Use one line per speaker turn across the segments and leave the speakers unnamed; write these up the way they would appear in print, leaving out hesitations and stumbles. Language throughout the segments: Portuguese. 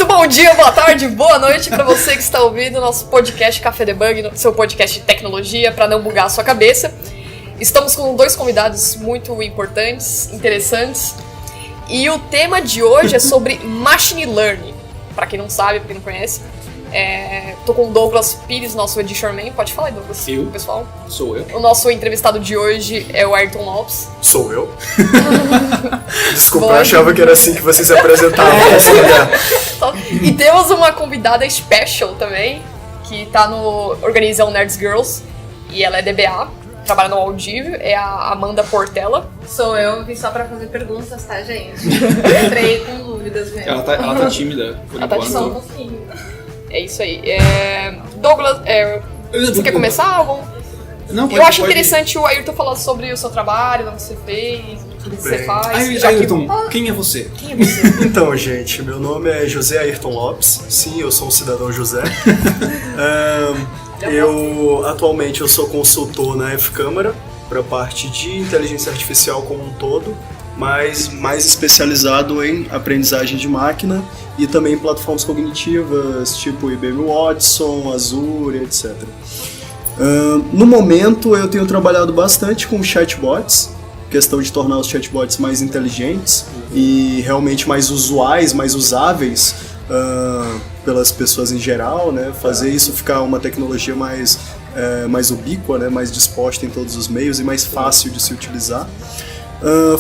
Bom dia, boa tarde, boa noite para você que está ouvindo o nosso podcast Café Debug, seu podcast de tecnologia para não bugar a sua cabeça. Estamos com dois convidados muito importantes, interessantes, e o tema de hoje é sobre Machine Learning. Para quem não sabe, para quem não conhece, tô com o Douglas Pires, nosso editorman. Pode falar aí, Douglas,
eu?
Pessoal.
Sou eu.
O nosso entrevistado de hoje é o Ayrton Lopes.
Sou eu. Desculpa, eu achava que era assim que você se apresentava.
E temos uma convidada special também, que tá no Organizam Nerds Girls, e ela é DBA, trabalha no Audível, é a Amanda Portela.
Sou eu, vim só pra fazer perguntas, tá, gente? Entrei com dúvidas mesmo.
Ela tá tímida, por
Ela tá
enquanto.
Só um pouquinho.
É isso aí. Douglas, você quer começar?
Não,
Eu acho interessante o Ayrton falar sobre o seu trabalho, onde você fez, o que você faz.
Ayrton, quem é você?
Quem é você?
Então, gente, meu nome é José Ayrton Lopes. Sim, eu sou um cidadão José. Atualmente eu sou consultor na F-Câmara para a parte de inteligência artificial como um todo, mas mais especializado em aprendizagem de máquina e também em plataformas cognitivas tipo IBM Watson, Azure, etc. No momento eu tenho trabalhado bastante com chatbots, questão de tornar os chatbots mais inteligentes e realmente mais usuais, mais usáveis pelas pessoas em geral, né? Fazer isso ficar uma tecnologia mais ubíqua, né? Mais disposta em todos os meios e mais fácil de se utilizar.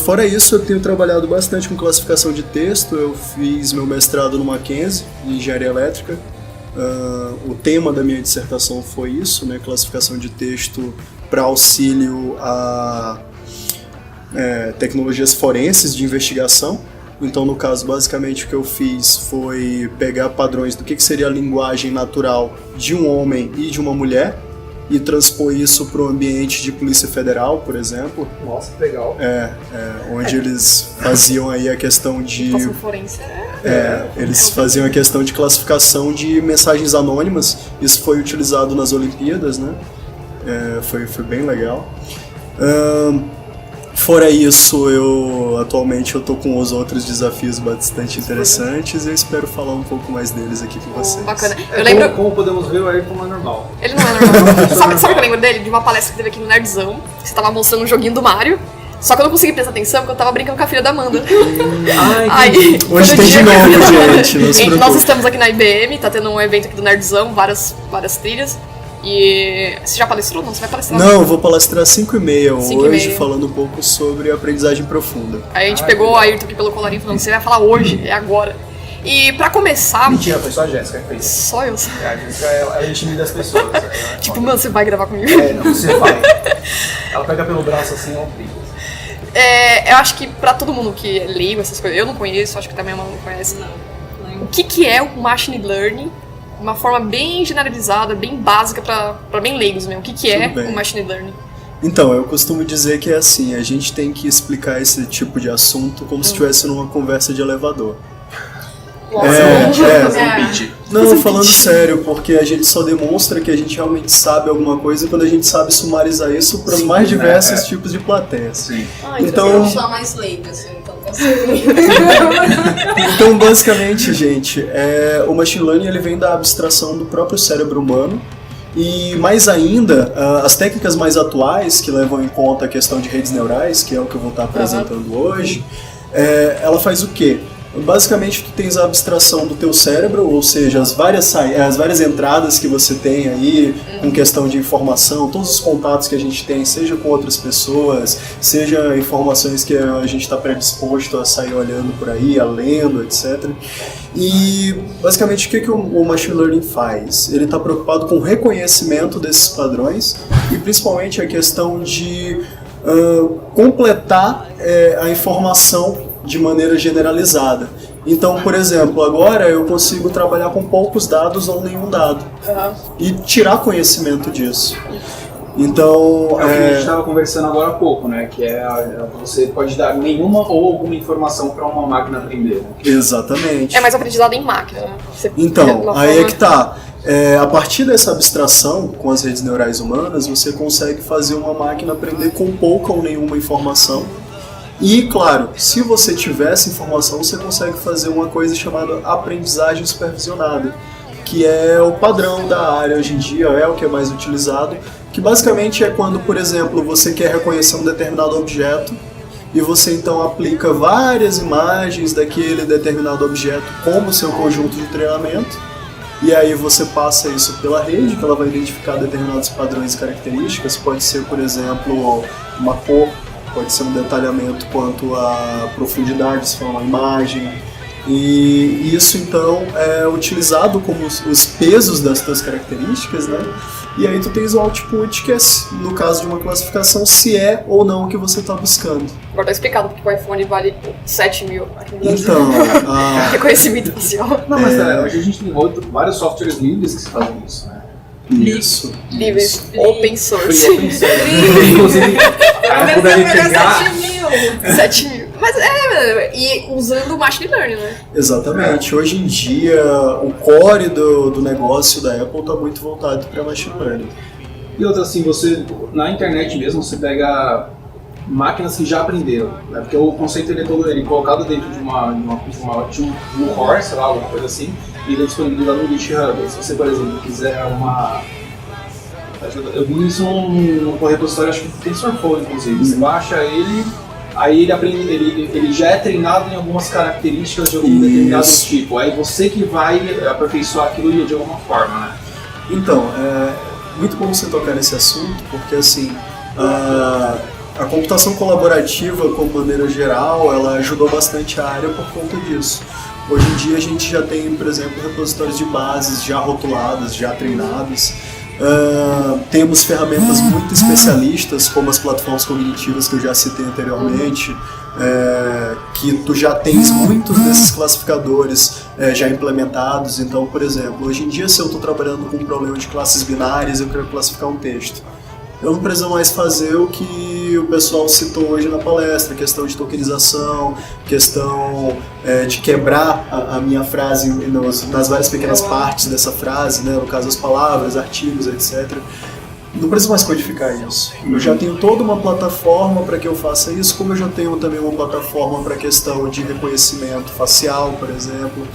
Fora isso, eu tenho trabalhado bastante com classificação de texto. Eu fiz meu mestrado no Mackenzie, em engenharia elétrica. O tema da minha dissertação foi isso, né? Classificação de texto para auxílio a tecnologias forenses de investigação. Então, no caso, basicamente o que eu fiz foi pegar padrões do que seria a linguagem natural de um homem e de uma mulher e transpor isso para o ambiente de Polícia Federal, por exemplo.
Nossa, que legal.
Onde eles faziam aí a questão de...
forense.
Eles faziam a questão de classificação de mensagens anônimas. Isso foi utilizado nas Olimpíadas, né? Foi bem legal. Fora isso, atualmente eu tô com os outros desafios bastante interessantes e eu espero falar um pouco mais deles aqui com vocês.
Bacana. Eu lembro...
Como podemos ver, o Ayrton não é normal.
Ele não é normal. Sabe o que eu lembro dele? De uma palestra que teve aqui no Nerdzão, que você tava mostrando um joguinho do Mario. Só que eu não consegui prestar atenção porque eu tava brincando com a filha da Amanda.
Hoje tem de novo, gente. Não se preocupe.
Nós estamos aqui na IBM, tá tendo um evento aqui do Nerdzão, várias trilhas. E você já palestrou? Não, você vai palestrar?
Não, eu vou palestrar às 5h30 hoje,
5h30.
falando um pouco sobre aprendizagem profunda.
Aí a gente pegou o Ayrton aqui pelo colarinho falando, você vai falar hoje, é agora. E pra começar...
Mentira, foi só a Jéssica que fez.
Só eu.
A Jéssica é a intimida das pessoas.
Tipo, mano, você vai gravar comigo?
Não, você vai. Ela pega pelo braço assim, é um perigo.
Eu acho que pra todo mundo que é leigo, essas coisas, eu não conheço, acho que também a Amanda não conhece. Não. O que é o Machine Learning? Uma forma bem generalizada, bem básica pra bem leigos mesmo. O que é o Machine Learning?
Então, eu costumo dizer que é assim, a gente tem que explicar esse tipo de assunto como se estivesse numa conversa de elevador. Não, falando sério, porque a gente só demonstra que a gente realmente sabe alguma coisa quando a gente sabe sumarizar isso para os mais diversos tipos de plateias.
Sim.
Então eu sou mais leiga, assim, então posso...
Então, basicamente, gente, o Machine Learning ele vem da abstração do próprio cérebro humano. E mais ainda, as técnicas mais atuais, que levam em conta a questão de redes neurais, que é o que eu vou estar apresentando hoje, ela faz o quê? Basicamente, tu tens a abstração do teu cérebro, ou seja, as várias entradas que você tem aí, com questão de informação, todos os contatos que a gente tem, seja com outras pessoas, seja informações que a gente está predisposto a sair olhando por aí, a lendo, etc. E, basicamente, o que o Machine Learning faz? Ele está preocupado com o reconhecimento desses padrões e, principalmente, a questão de completar a informação de maneira generalizada. Então, por exemplo, agora eu consigo trabalhar com poucos dados ou nenhum dado e tirar conhecimento disso. Então,
É o que a gente estava conversando agora há pouco, né? Que você pode dar nenhuma ou alguma informação para uma máquina aprender. Né?
Exatamente.
É mais aprendizado em máquina, né?
Então, aí é que tá. A partir dessa abstração com as redes neurais humanas, você consegue fazer uma máquina aprender com pouca ou nenhuma informação. E, claro, se você tiver essa informação, você consegue fazer uma coisa chamada aprendizagem supervisionada, que é o padrão da área hoje em dia, é o que é mais utilizado, que basicamente é quando, por exemplo, você quer reconhecer um determinado objeto e você então aplica várias imagens daquele determinado objeto como seu conjunto de treinamento, e aí você passa isso pela rede, que ela vai identificar determinados padrões e características. Pode ser, por exemplo, uma cor, pode ser um detalhamento quanto à profundidade, se for uma imagem. E isso então é utilizado como os pesos das tuas características, né? E aí tu tens o output, que é, no caso de uma classificação, se é ou não o que você está buscando.
Agora tá explicado porque o iPhone vale 7 mil aqui no Brasil.
Então,
Reconhecimento facial.
Não, mas hoje a gente tem vários softwares livres que fazem isso, né?
isso.
Livres, open source.
Inclusive, a Apple deve pegar...
7 mil. Mas e usando machine learning, né?
Exatamente. Hoje em dia, o core do negócio da Apple está muito voltado para machine learning.
E outra, assim, você, na internet mesmo, você pega máquinas que já aprenderam, né? Porque o conceito ele é todo colocado dentro de um core, sei lá, alguma coisa assim, e ele é disponibilizado no GitHub. Se você, por exemplo, quiser eu vi isso num repositório, acho que do TensorFlow, inclusive. Você baixa ele, aí ele aprende, ele já é treinado em algumas características de algum determinado tipo. Aí você que vai aperfeiçoar aquilo de alguma forma, né?
Então, é muito bom você tocar nesse assunto, porque assim, a computação colaborativa, como maneira geral, ela ajudou bastante a área por conta disso. Hoje em dia a gente já tem, por exemplo, repositórios de bases já rotuladas, já treinadas. Temos ferramentas muito especialistas, como as plataformas cognitivas que eu já citei anteriormente, que tu já tens muitos desses classificadores já implementados. Então, por exemplo, hoje em dia, se eu estou trabalhando com um problema de classes binárias, eu quero classificar um texto. Eu não preciso mais fazer o que o pessoal citou hoje na palestra, questão de tokenização, questão de quebrar a minha frase nas várias pequenas partes dessa frase, né? No caso as palavras, artigos, etc. Não preciso mais codificar isso. Eu já tenho toda uma plataforma para que eu faça isso, como eu já tenho também uma plataforma para a questão de reconhecimento facial, por exemplo.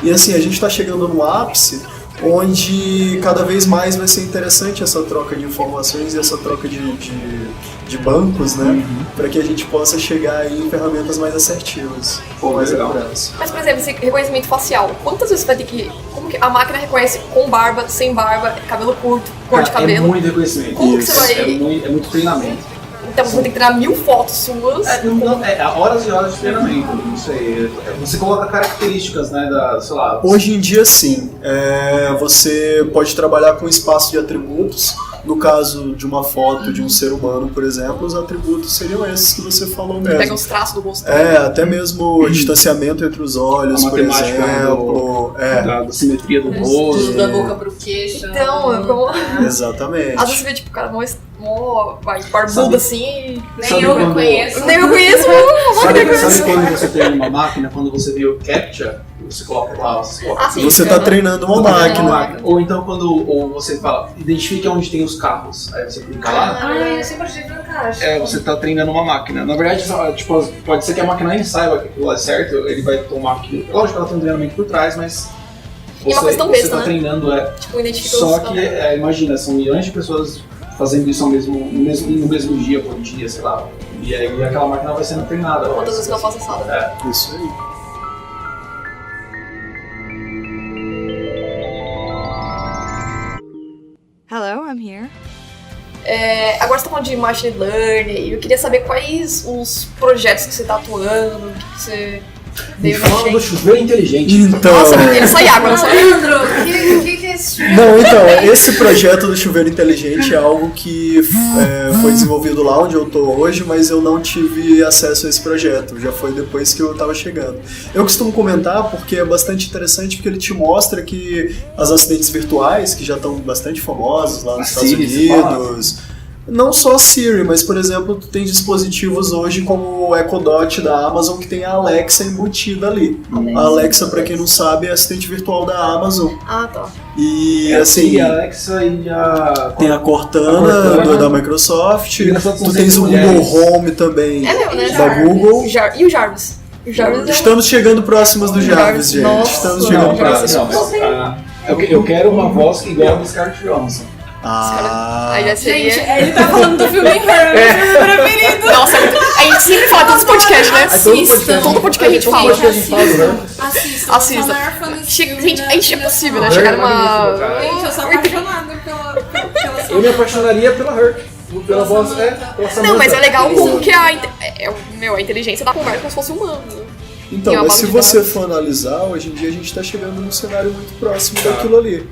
E assim, a gente está chegando no ápice onde cada vez mais vai ser interessante essa troca de informações e essa troca de bancos, né? Para que a gente possa chegar aí em ferramentas mais assertivas, mais apuradas.
Mas, por exemplo, esse reconhecimento facial, quantas vezes você vai ter que... Como que a máquina reconhece com barba, sem barba, cabelo curto, cor de cabelo?
É muito reconhecimento.
Como que você vai...
É muito treinamento.
Então você vai ter que tirar 1000 fotos suas.
Horas e horas de treinamento, não sei. Você coloca características, né, sei lá...
Hoje em dia, sim. Você pode trabalhar com espaço de atributos. No caso de uma foto de um ser humano, por exemplo, os atributos seriam esses que você falou mesmo.
Pega os traços do rosto.
Até mesmo o distanciamento entre os olhos, por exemplo.
Da simetria do rosto.
Da boca pro queixo.
Então, como...
Exatamente.
Às vezes você vê, tipo, cara, mó barbudo assim.
Nem eu reconheço.
Nem eu conheço.
Sabe quando você treina uma máquina, quando você vê o CAPTCHA, você coloca lá,
você está treinando uma máquina.
Ou então quando você fala, identifique onde tem os carros, aí você clica lá.
Eu sempre achei que era caixa.
Você está treinando uma máquina. Na verdade, tipo, pode ser que a máquina nem saiba que aquilo é certo, ele vai tomar aquilo. Lógico que ela tem um treinamento por trás, mas
E uma questão besta,
tá treinando,
tipo, identifica
só que, imagina, são milhões de pessoas fazendo isso no mesmo dia, por dia, sei lá. E aí aquela máquina vai sendo treinada.
Quantas vezes que ela passa assada.
Isso aí.
Hello, I'm here.
Agora você tá falando de machine learning e eu queria saber quais os projetos que você tá atuando, o que você...
Me fala do chuveiro inteligente.
Então...
Nossa, ele sai água, não sai?
Leandro, o que é esse
Não, então, esse projeto do chuveiro inteligente é algo que foi desenvolvido lá onde eu tô hoje, mas eu não tive acesso a esse projeto, já foi depois que eu tava chegando. Eu costumo comentar porque é bastante interessante, porque ele te mostra que as assistentes virtuais, que já estão bastante famosas lá nos Estados Unidos, não só a Siri, mas, por exemplo, tu tem dispositivos hoje como o Echo Dot da Amazon que tem a Alexa embutida ali. A Alexa, pra quem não sabe, é a assistente virtual da Amazon.
Ah, tá.
E assim,
a Alexa e a...
tem a Cortana, da Microsoft, tu tens o Google Home também,
É mesmo, né?
da Google.
E o Jarvis? O Jarvis é
Estamos chegando próximos do Jarvis, gente.
Nossa,
Estamos
não,
chegando
Jarvis.
próximos.
Eu quero uma voz que igual a do Scarlett Johansson.
Aí já seria...
Gente, ele tá falando do filme Her, meu preferido.
Nossa, a gente sempre fala todos os podcasts, né?
Assistam.
Todo podcast a gente
Todo
fala.
podcast a gente fala, né? Assistam.
Assista.
Eu sou a maior fã desse
Chega,
filme,
gente,
né?
a gente é possível, né? Chegar numa...
Gente, eu sou apaixonada pela
Eu me apaixonaria pela Her. Pela voz, pela Samantha.
Não, mas é legal como que a inteligência da conversa como se fosse humano.
Então,
Tem uma
mas
base
se
de
você
dados.
for analisar, hoje em dia a gente tá chegando num cenário muito próximo daquilo ali.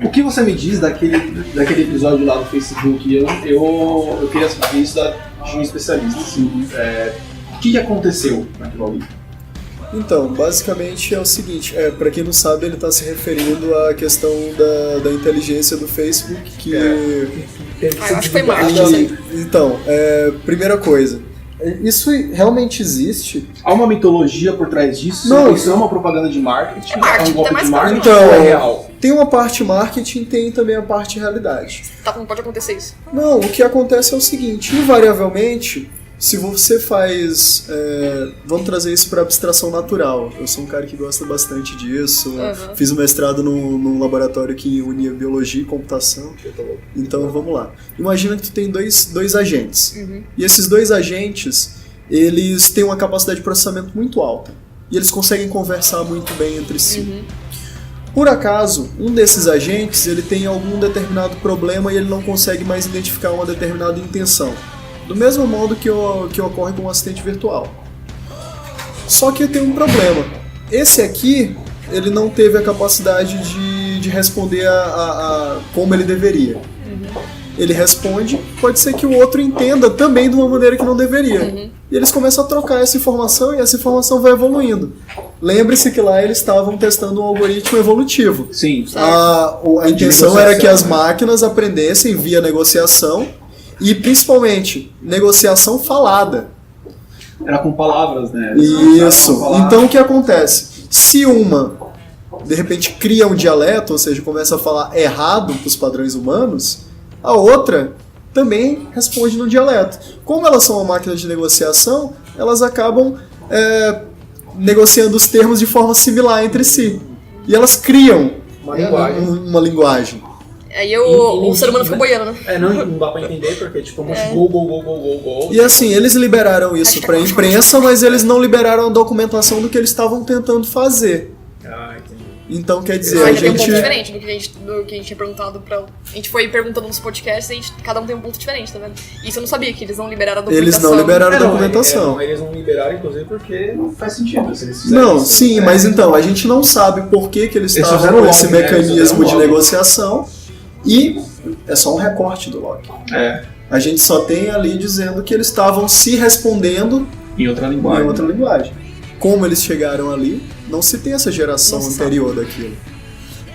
O que você me diz daquele episódio lá do Facebook? Eu queria saber isso de um especialista. Assim, o que aconteceu naquilo ali?
Então, basicamente é o seguinte, para quem não sabe, ele está se referindo à questão da inteligência do Facebook, que...
Eu acho que foi marketing.
Então, primeira coisa, isso realmente existe?
Há uma mitologia por trás disso?
Não.
Isso é uma propaganda de marketing?
É marketing,
um golpe
tá mais
de marketing
Então,
ou é real?
Tem uma parte marketing, tem também a parte realidade.
Tá, como pode acontecer isso?
Não, o que acontece é o seguinte, invariavelmente, se você faz... vamos trazer isso para abstração natural. Eu sou um cara que gosta bastante disso. Fiz um mestrado num laboratório que unia biologia e computação. Então, vamos lá. Imagina que tu tem dois agentes. E esses dois agentes, eles têm uma capacidade de processamento muito alta. E eles conseguem conversar muito bem entre si. Por acaso, um desses agentes ele tem algum determinado problema e ele não consegue mais identificar uma determinada intenção. Do mesmo modo que ocorre com um assistente virtual. Só que tem um problema. Esse aqui, ele não teve a capacidade de responder a como ele deveria. Ele responde, pode ser que o outro entenda também de uma maneira que não deveria. E eles começam a trocar essa informação e essa informação vai evoluindo. Lembre-se que lá eles estavam testando um algoritmo evolutivo.
Sim.
A intenção era que as máquinas aprendessem via negociação e, principalmente, negociação falada.
Era com palavras, né?
Isso. Então, o que acontece? Se uma, de repente, cria um dialeto, ou seja, começa a falar errado para os padrões humanos, a outra também responde no dialeto. Como elas são uma máquina de negociação, elas acabam negociando os termos de forma similar entre si. E elas criam uma linguagem.
Aí o ser humano fica boiando, né?
Não dá pra entender, porque tipo, gol.
E assim, eles liberaram isso pra imprensa, mas eles não liberaram a documentação do que eles estavam tentando fazer.
Entendi.
Então, quer dizer,
Mas
a
tem um ponto
gente...
diferente do que a gente tinha perguntado pra... A gente foi perguntando nos podcasts e cada um tem um ponto diferente, tá vendo? Isso eu não sabia, que eles não liberaram a documentação.
Eles não liberaram a documentação.
Eles não liberaram, inclusive, porque não faz sentido. Se eles fizerem
Não,
isso,
sim, mas então, a gente não sabe por que eles estavam
fizeram
com esse
log, né? Eles
mecanismo
fizeram
de
log.
negociação e é só um recorte do log. A gente só tem ali dizendo que eles estavam se respondendo
Em outra
em
linguagem.
outra linguagem. Como eles chegaram ali, não se tem essa geração
Não se
anterior daquilo.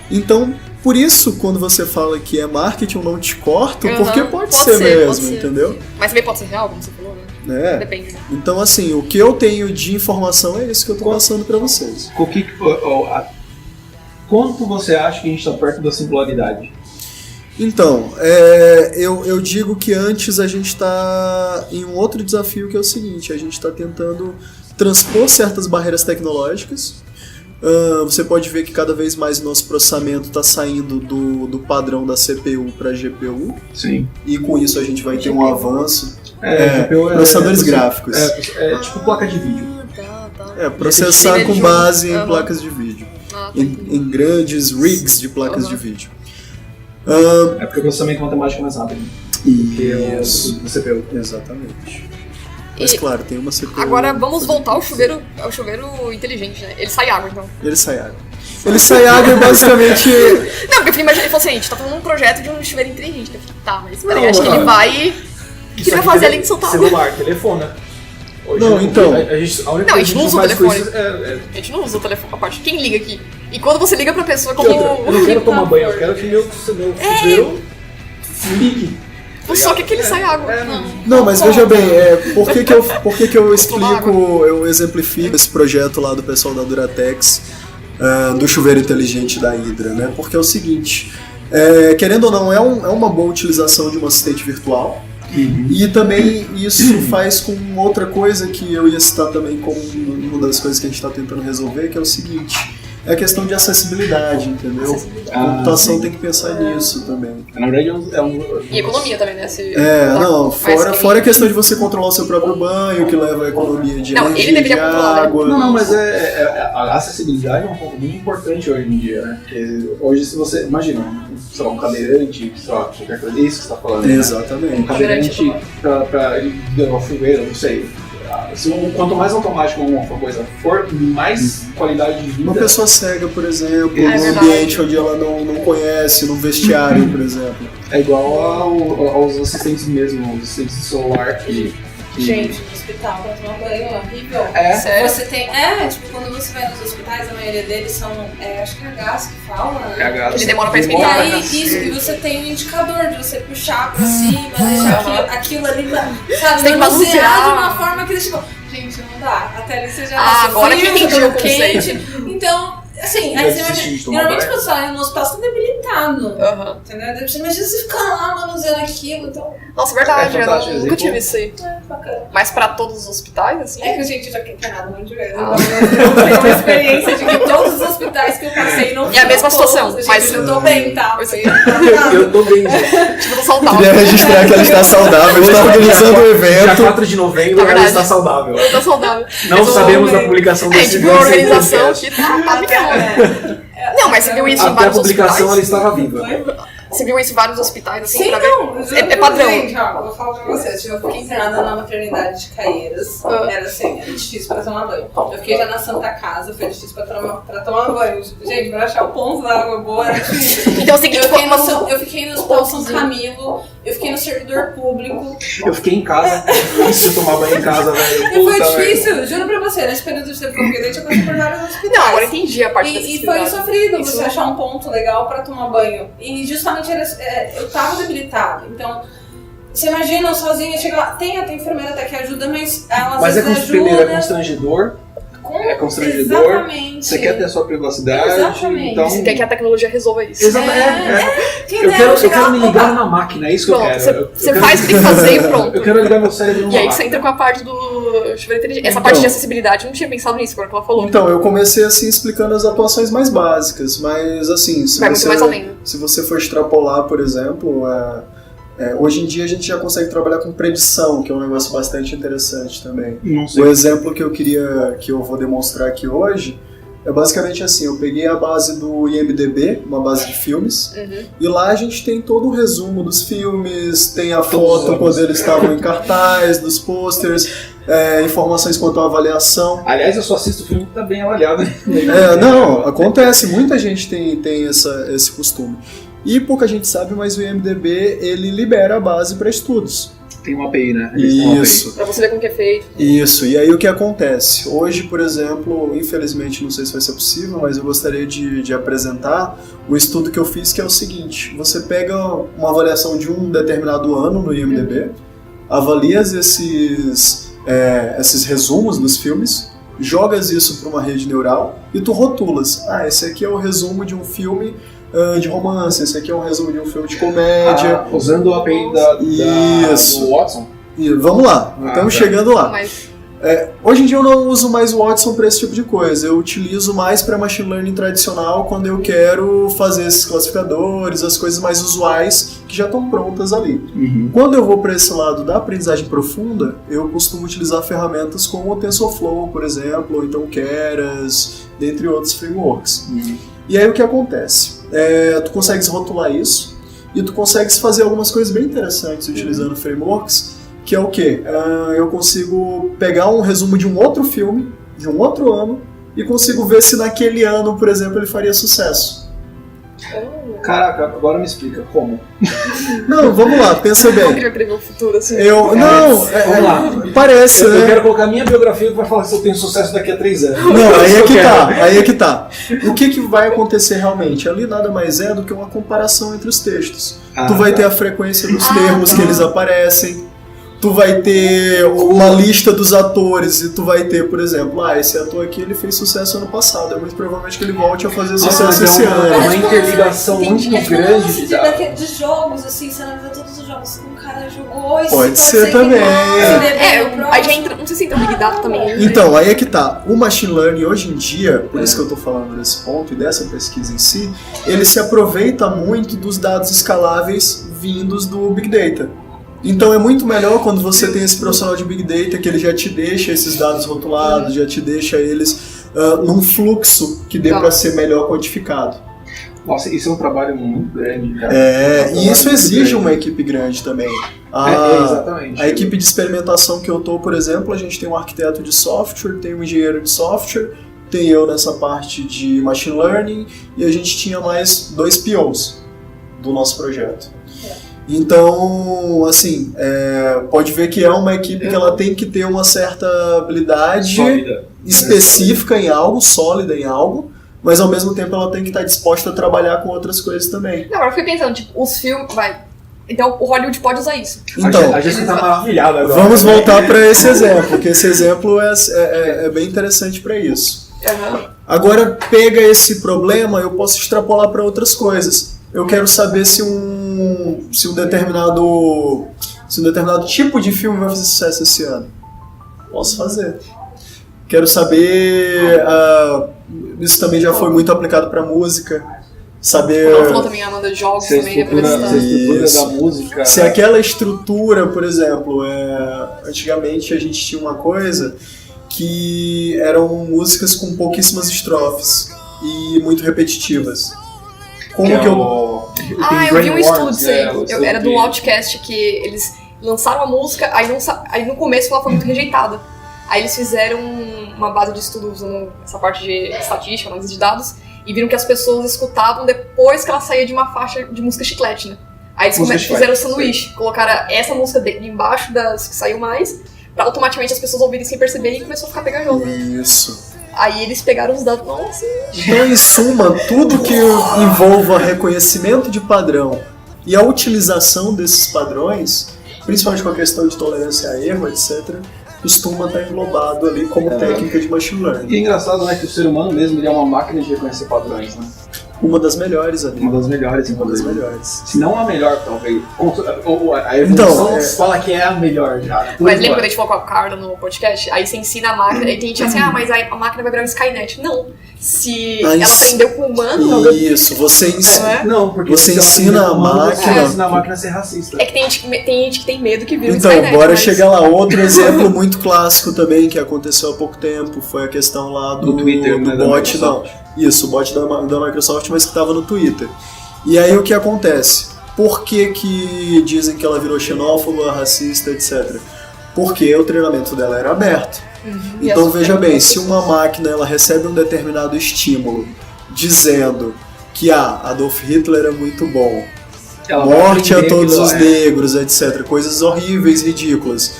Então, por isso, quando você fala que é marketing, eu não te corto, porque pode ser mesmo, entendeu?
Mas também pode ser real, como você falou, né? Depende, né?
Então, assim, o que eu tenho de informação é isso que eu tô passando pra vocês.
Quanto você acha que a gente está perto da singularidade?
Então, eu digo que antes a gente está em um outro desafio que é o seguinte, a gente está tentando transpor certas barreiras tecnológicas. Você pode ver que cada vez mais o nosso processamento está saindo do padrão da CPU para GPU.
Sim.
E com isso a gente vai ter um avanço.
GPU
processadores gráficos.
É tipo placa de vídeo.
Processar com base em
Uhum.
placas de vídeo.
Tá.
Em grandes rigs de placas de vídeo.
É porque o processamento matemático é mais rápido.
Isso.
Do CPU.
Exatamente. Mas
E
claro, tem uma CPU.
agora vamos voltar ao chuveiro inteligente, né? Ele sai água, então.
Ele sai água. Ele sai água e basicamente...
Não, porque eu fiquei imaginando, ele falou assim, a gente tá falando um projeto de um chuveiro inteligente. Eu falei, tá, mas peraí,
Não,
acho que ele vai... O que ele vai fazer além de soltar água?
Celular, telefona. Hoje,
Não, então...
A gente
Não, a gente não usa o
faz
telefone.
coisas
A gente não usa o telefone, a parte de quem liga aqui. E quando você liga pra pessoa como...
Eu não quero tomar banho, eu quero que meu chuveiro ligue.
Só que ele sai água.
Não, mas veja bem, por que que eu explico, eu exemplifico esse projeto lá do pessoal da Duratex, do chuveiro inteligente da Hydra, né? Porque é o seguinte, querendo ou não, é uma boa utilização de um assistente virtual. E também isso faz com outra coisa que eu ia citar também como uma das coisas que a gente está tentando resolver, que é o seguinte, é a questão de acessibilidade, entendeu? A computação tem que pensar nisso também.
Na verdade
E economia também, né?
Fora a questão de você controlar o seu próprio banho, que leva a economia de
Não,
energia,
ele deveria
de
controlar, né?
água.
Não, mas a acessibilidade é um ponto muito importante hoje em dia, né? Porque hoje, se você imagina, sei lá, um cadeirante, sei lá, qualquer coisa, isso que você está falando. Né?
Exatamente.
Um cadeirante pra ele ganhar um chuveiro, não sei. Quanto mais automático uma coisa for, mais qualidade de vida.
Uma pessoa cega, por exemplo, num
verdade.
ambiente onde ela não conhece, no vestiário, por exemplo.
É igual aos assistentes mesmo, os assistentes de celular que
Gente, no hospital pra tomar banho é horrível.
Sério?
Você tem. Tipo, quando você vai nos hospitais, a maioria deles são. Acho que é gás que fala, né?
Ele demora pra
E
esquentar.
aí, isso, e você tem um indicador de você puxar pra cima, deixar aquilo ali, sabe,
tem que manusear.
de uma forma que, tipo, gente, não dá. Até ali você já
Agora que eu entendi o
quente. Então, assim, aí você imagina, normalmente quando você vai no hospital, você tá debilitado. Entendeu? Você imagina você ficar lá manuseando aquilo, então.
Nossa, verdade, eu
fantástico,
nunca tive isso aí.
Bacana.
Mas pra todos os hospitais, assim?
É que, gente, eu já fiquei internada um monte de vezes. Então, eu tenho uma experiência de que todos os hospitais que eu passei não
É a mesma situação,
mas
mas
eu tô bem, tá?
eu tô bem, gente.
Tipo, tô saudável.
Queria registrar que ela está saudável, está organizando o
Dia
evento.
4 de novembro,
É
ela
verdade.
está saudável.
Eu tô saudável.
Não
Eu tô
sabemos
bem.
da publicação
É,
desse
tipo, a organização
podcast.
aqui tá milhão. Não, mas você viu isso em
Até a
vários
publicação ela
hospitais?
estava viva.
Você viu isso em vários hospitais, assim,
Sim,
pra
não.
ver? É padrão.
Gente, ó, eu vou falar pra vocês. Eu fiquei internada na maternidade de Caieiras. Era assim, era difícil pra tomar banho. Eu fiquei já na Santa Casa, foi difícil pra tomar banho. Gente, pra achar o ponto da água boa era difícil.
Então, assim,
Eu fiquei no Hospital São Camilo, eu fiquei no servidor público.
Eu fiquei em casa, difícil tomar banho em casa, velho.
E foi
Puta, velho.
difícil, juro pra você, nesse período de tempo que eu fiquei doente, eu passei por vários hospitais.
Não, agora eu entendi a parte da
E foi
acessibilidade.
sofrido
Isso.
você achar um ponto legal pra tomar banho. E justamente eu tava debilitada. Então, você imagina eu sozinha, chega lá, tem a enfermeira até que ajuda, mas ela às
Mas é
vezes
primeiro,
ajuda.
é constrangedor. É constrangedor.
Exatamente.
Você quer ter a sua privacidade.
Exatamente.
Então...
Você quer que a tecnologia resolva isso.
Quem
Eu
dera chegar
quero
lá,
me
opa,
ligar numa máquina, é isso que eu
Pronto,
quero.
você faz o que tem que fazer e pronto.
Eu quero ligar meu cérebro numa
E aí
máquina.
você entra com a parte do chuveiro inteligente. Essa
Então.
parte de acessibilidade, eu não tinha pensado nisso, agora que ela falou.
Então, eu comecei assim explicando as atuações mais básicas, mas assim,
Vai muito mais além.
se você for extrapolar, por exemplo, hoje em dia a gente já consegue trabalhar com predição, que é um negócio bastante interessante também.
Não sei.
O exemplo que eu vou demonstrar aqui hoje é basicamente assim, eu peguei a base do IMDb, uma base de filmes, e lá a gente tem todo o resumo dos filmes, tem a foto quando eles estavam em cartaz, dos posters, informações quanto à avaliação.
Aliás, eu só assisto filme que tá bem avaliado.
Não, acontece, muita gente tem esse costume. E pouca gente sabe, mas o IMDb, ele libera a base para estudos.
Tem uma API, né? Eles têm uma API.
Isso.
Pra você ver como que é feito.
Isso, e aí o que acontece? Hoje, por exemplo, infelizmente não sei se vai ser possível, mas eu gostaria de apresentar o estudo que eu fiz, que é o seguinte: você pega uma avaliação de um determinado ano no IMDb, avalia esses resumos dos filmes, jogas isso para uma rede neural e tu rotulas. Esse aqui é o resumo de um filme de romance, esse aqui é um resumo de um filme de comédia.
Usando a API
Isso.
do Watson.
E vamos lá, estamos chegando lá.
Mas
Hoje em dia eu não uso mais o Watson para esse tipo de coisa, eu utilizo mais para machine learning tradicional quando eu quero fazer esses classificadores, as coisas mais usuais que já estão prontas ali. Quando eu vou para esse lado da aprendizagem profunda, eu costumo utilizar ferramentas como o TensorFlow, por exemplo, ou então Keras, dentre outros frameworks. E aí o que acontece? Tu consegues rotular isso e tu consegues fazer algumas coisas bem interessantes utilizando frameworks, que é o quê? Eu consigo pegar um resumo de um outro filme, de um outro ano, e consigo ver se naquele ano, por exemplo, ele faria sucesso.
Caraca, agora me explica, como?
Não, vamos lá, pensa
Eu
bem.
queria prever o futuro, assim.
Vamos lá.
Parece,
Eu
né?
quero colocar minha biografia pra falar se eu tenho sucesso daqui a 3 anos.
Não, aí é que
Eu
tá,
quero.
aí é que tá. O que vai acontecer realmente? Ali nada mais é do que uma comparação entre os textos. Tu vai ter a frequência dos termos que eles aparecem, tu vai ter uma lista dos atores e tu vai ter, por exemplo, esse ator aqui ele fez sucesso ano passado, é muito provavelmente que ele volte a fazer sucesso esse
É
ano.
uma interligação muito grande de dados.
de jogos, assim, você analisa todos os jogos que um cara jogou e
Pode
se
ser também.
Aí já entra, não sei se entra o Big Data também.
Então, aí é que tá. O Machine Learning hoje em dia, por isso que eu tô falando desse ponto e dessa pesquisa em si, ele se aproveita muito dos dados escaláveis vindos do Big Data. Então é muito melhor quando você tem esse profissional de Big Data que ele já te deixa esses dados rotulados, já te deixa eles num fluxo que dê para ser melhor quantificado.
Nossa, isso é um trabalho muito grande, cara.
E isso exige uma equipe grande também.
Exatamente.
A equipe de experimentação que eu tô, por exemplo, a gente tem um arquiteto de software, tem um engenheiro de software, tem eu nessa parte de Machine Learning e a gente tinha mais 2 POs do nosso projeto. Então, assim, pode ver que é uma equipe que ela tem que ter uma certa habilidade específica em algo, sólida em algo, mas ao mesmo tempo ela tem que estar disposta a trabalhar com outras coisas também.
Não, agora eu fiquei pensando, tipo, os filmes... Então o Hollywood pode usar isso.
Então,
a gente tá maravilhada agora.
Vamos voltar para esse exemplo, porque esse exemplo é bem interessante para isso. Agora, pega esse problema, eu posso extrapolar para outras coisas. Eu quero saber se um determinado tipo de filme vai fazer sucesso esse ano. Posso fazer. Quero saber... isso também já foi muito aplicado para música. Saber...
Ela falou também, Amanda, de jogos
Se a
também.
estrutura da música...
Se aquela estrutura, por exemplo, antigamente a gente tinha uma coisa que eram músicas com pouquíssimas estrofes e muito repetitivas. Como que eu
vi um estudo disso aí. Era do Outcast, que eles lançaram a música, aí no começo ela foi muito rejeitada. Aí eles fizeram uma base de estudo usando essa parte de estatística, análise de dados, e viram que as pessoas escutavam depois que ela saía de uma faixa de música chiclete, né? Aí eles fizeram o sanduíche, colocaram essa música embaixo das que saiu mais, pra automaticamente as pessoas ouvirem sem perceber e começou a ficar pegajoso.
Isso.
Aí eles pegaram os dados, nossa...
Então, em suma, tudo que envolva reconhecimento de padrão e a utilização desses padrões, principalmente com a questão de tolerância a erro, etc., costuma estar englobado ali como técnica de machine learning.
E é engraçado, né, que o ser humano mesmo ele é uma máquina de reconhecer padrões, né?
Uma das melhores ali.
Uma das melhores,
Uma das
inclusive.
melhores.
Se não a melhor, talvez. A evolução fala que é a melhor já.
Mas lembra quando a gente falou com a Carla no podcast? Aí você ensina a máquina, e tem gente assim, mas aí a máquina vai virar um Skynet. Não. Se ela aprendeu com o humano...
Isso, você ensina...
Não, porque
você ensina a máquina...
Você ensina a máquina a ser racista.
É que tem gente que tem medo que vira um
Então,
Skynet.
bora chegar lá. Outro exemplo muito clássico também, que aconteceu há pouco tempo, foi a questão lá do
Twitter,
do
né, da
bot,
Microsoft.
Isso, o bot da Microsoft, mas que estava no Twitter. E aí o que acontece? Por que dizem que ela virou xenófoba, racista, etc? Porque o treinamento dela era aberto. Então veja bem, se uma máquina ela recebe um determinado estímulo dizendo que Adolf Hitler é muito bom, morte a todos os negros, etc, coisas horríveis, ridículas,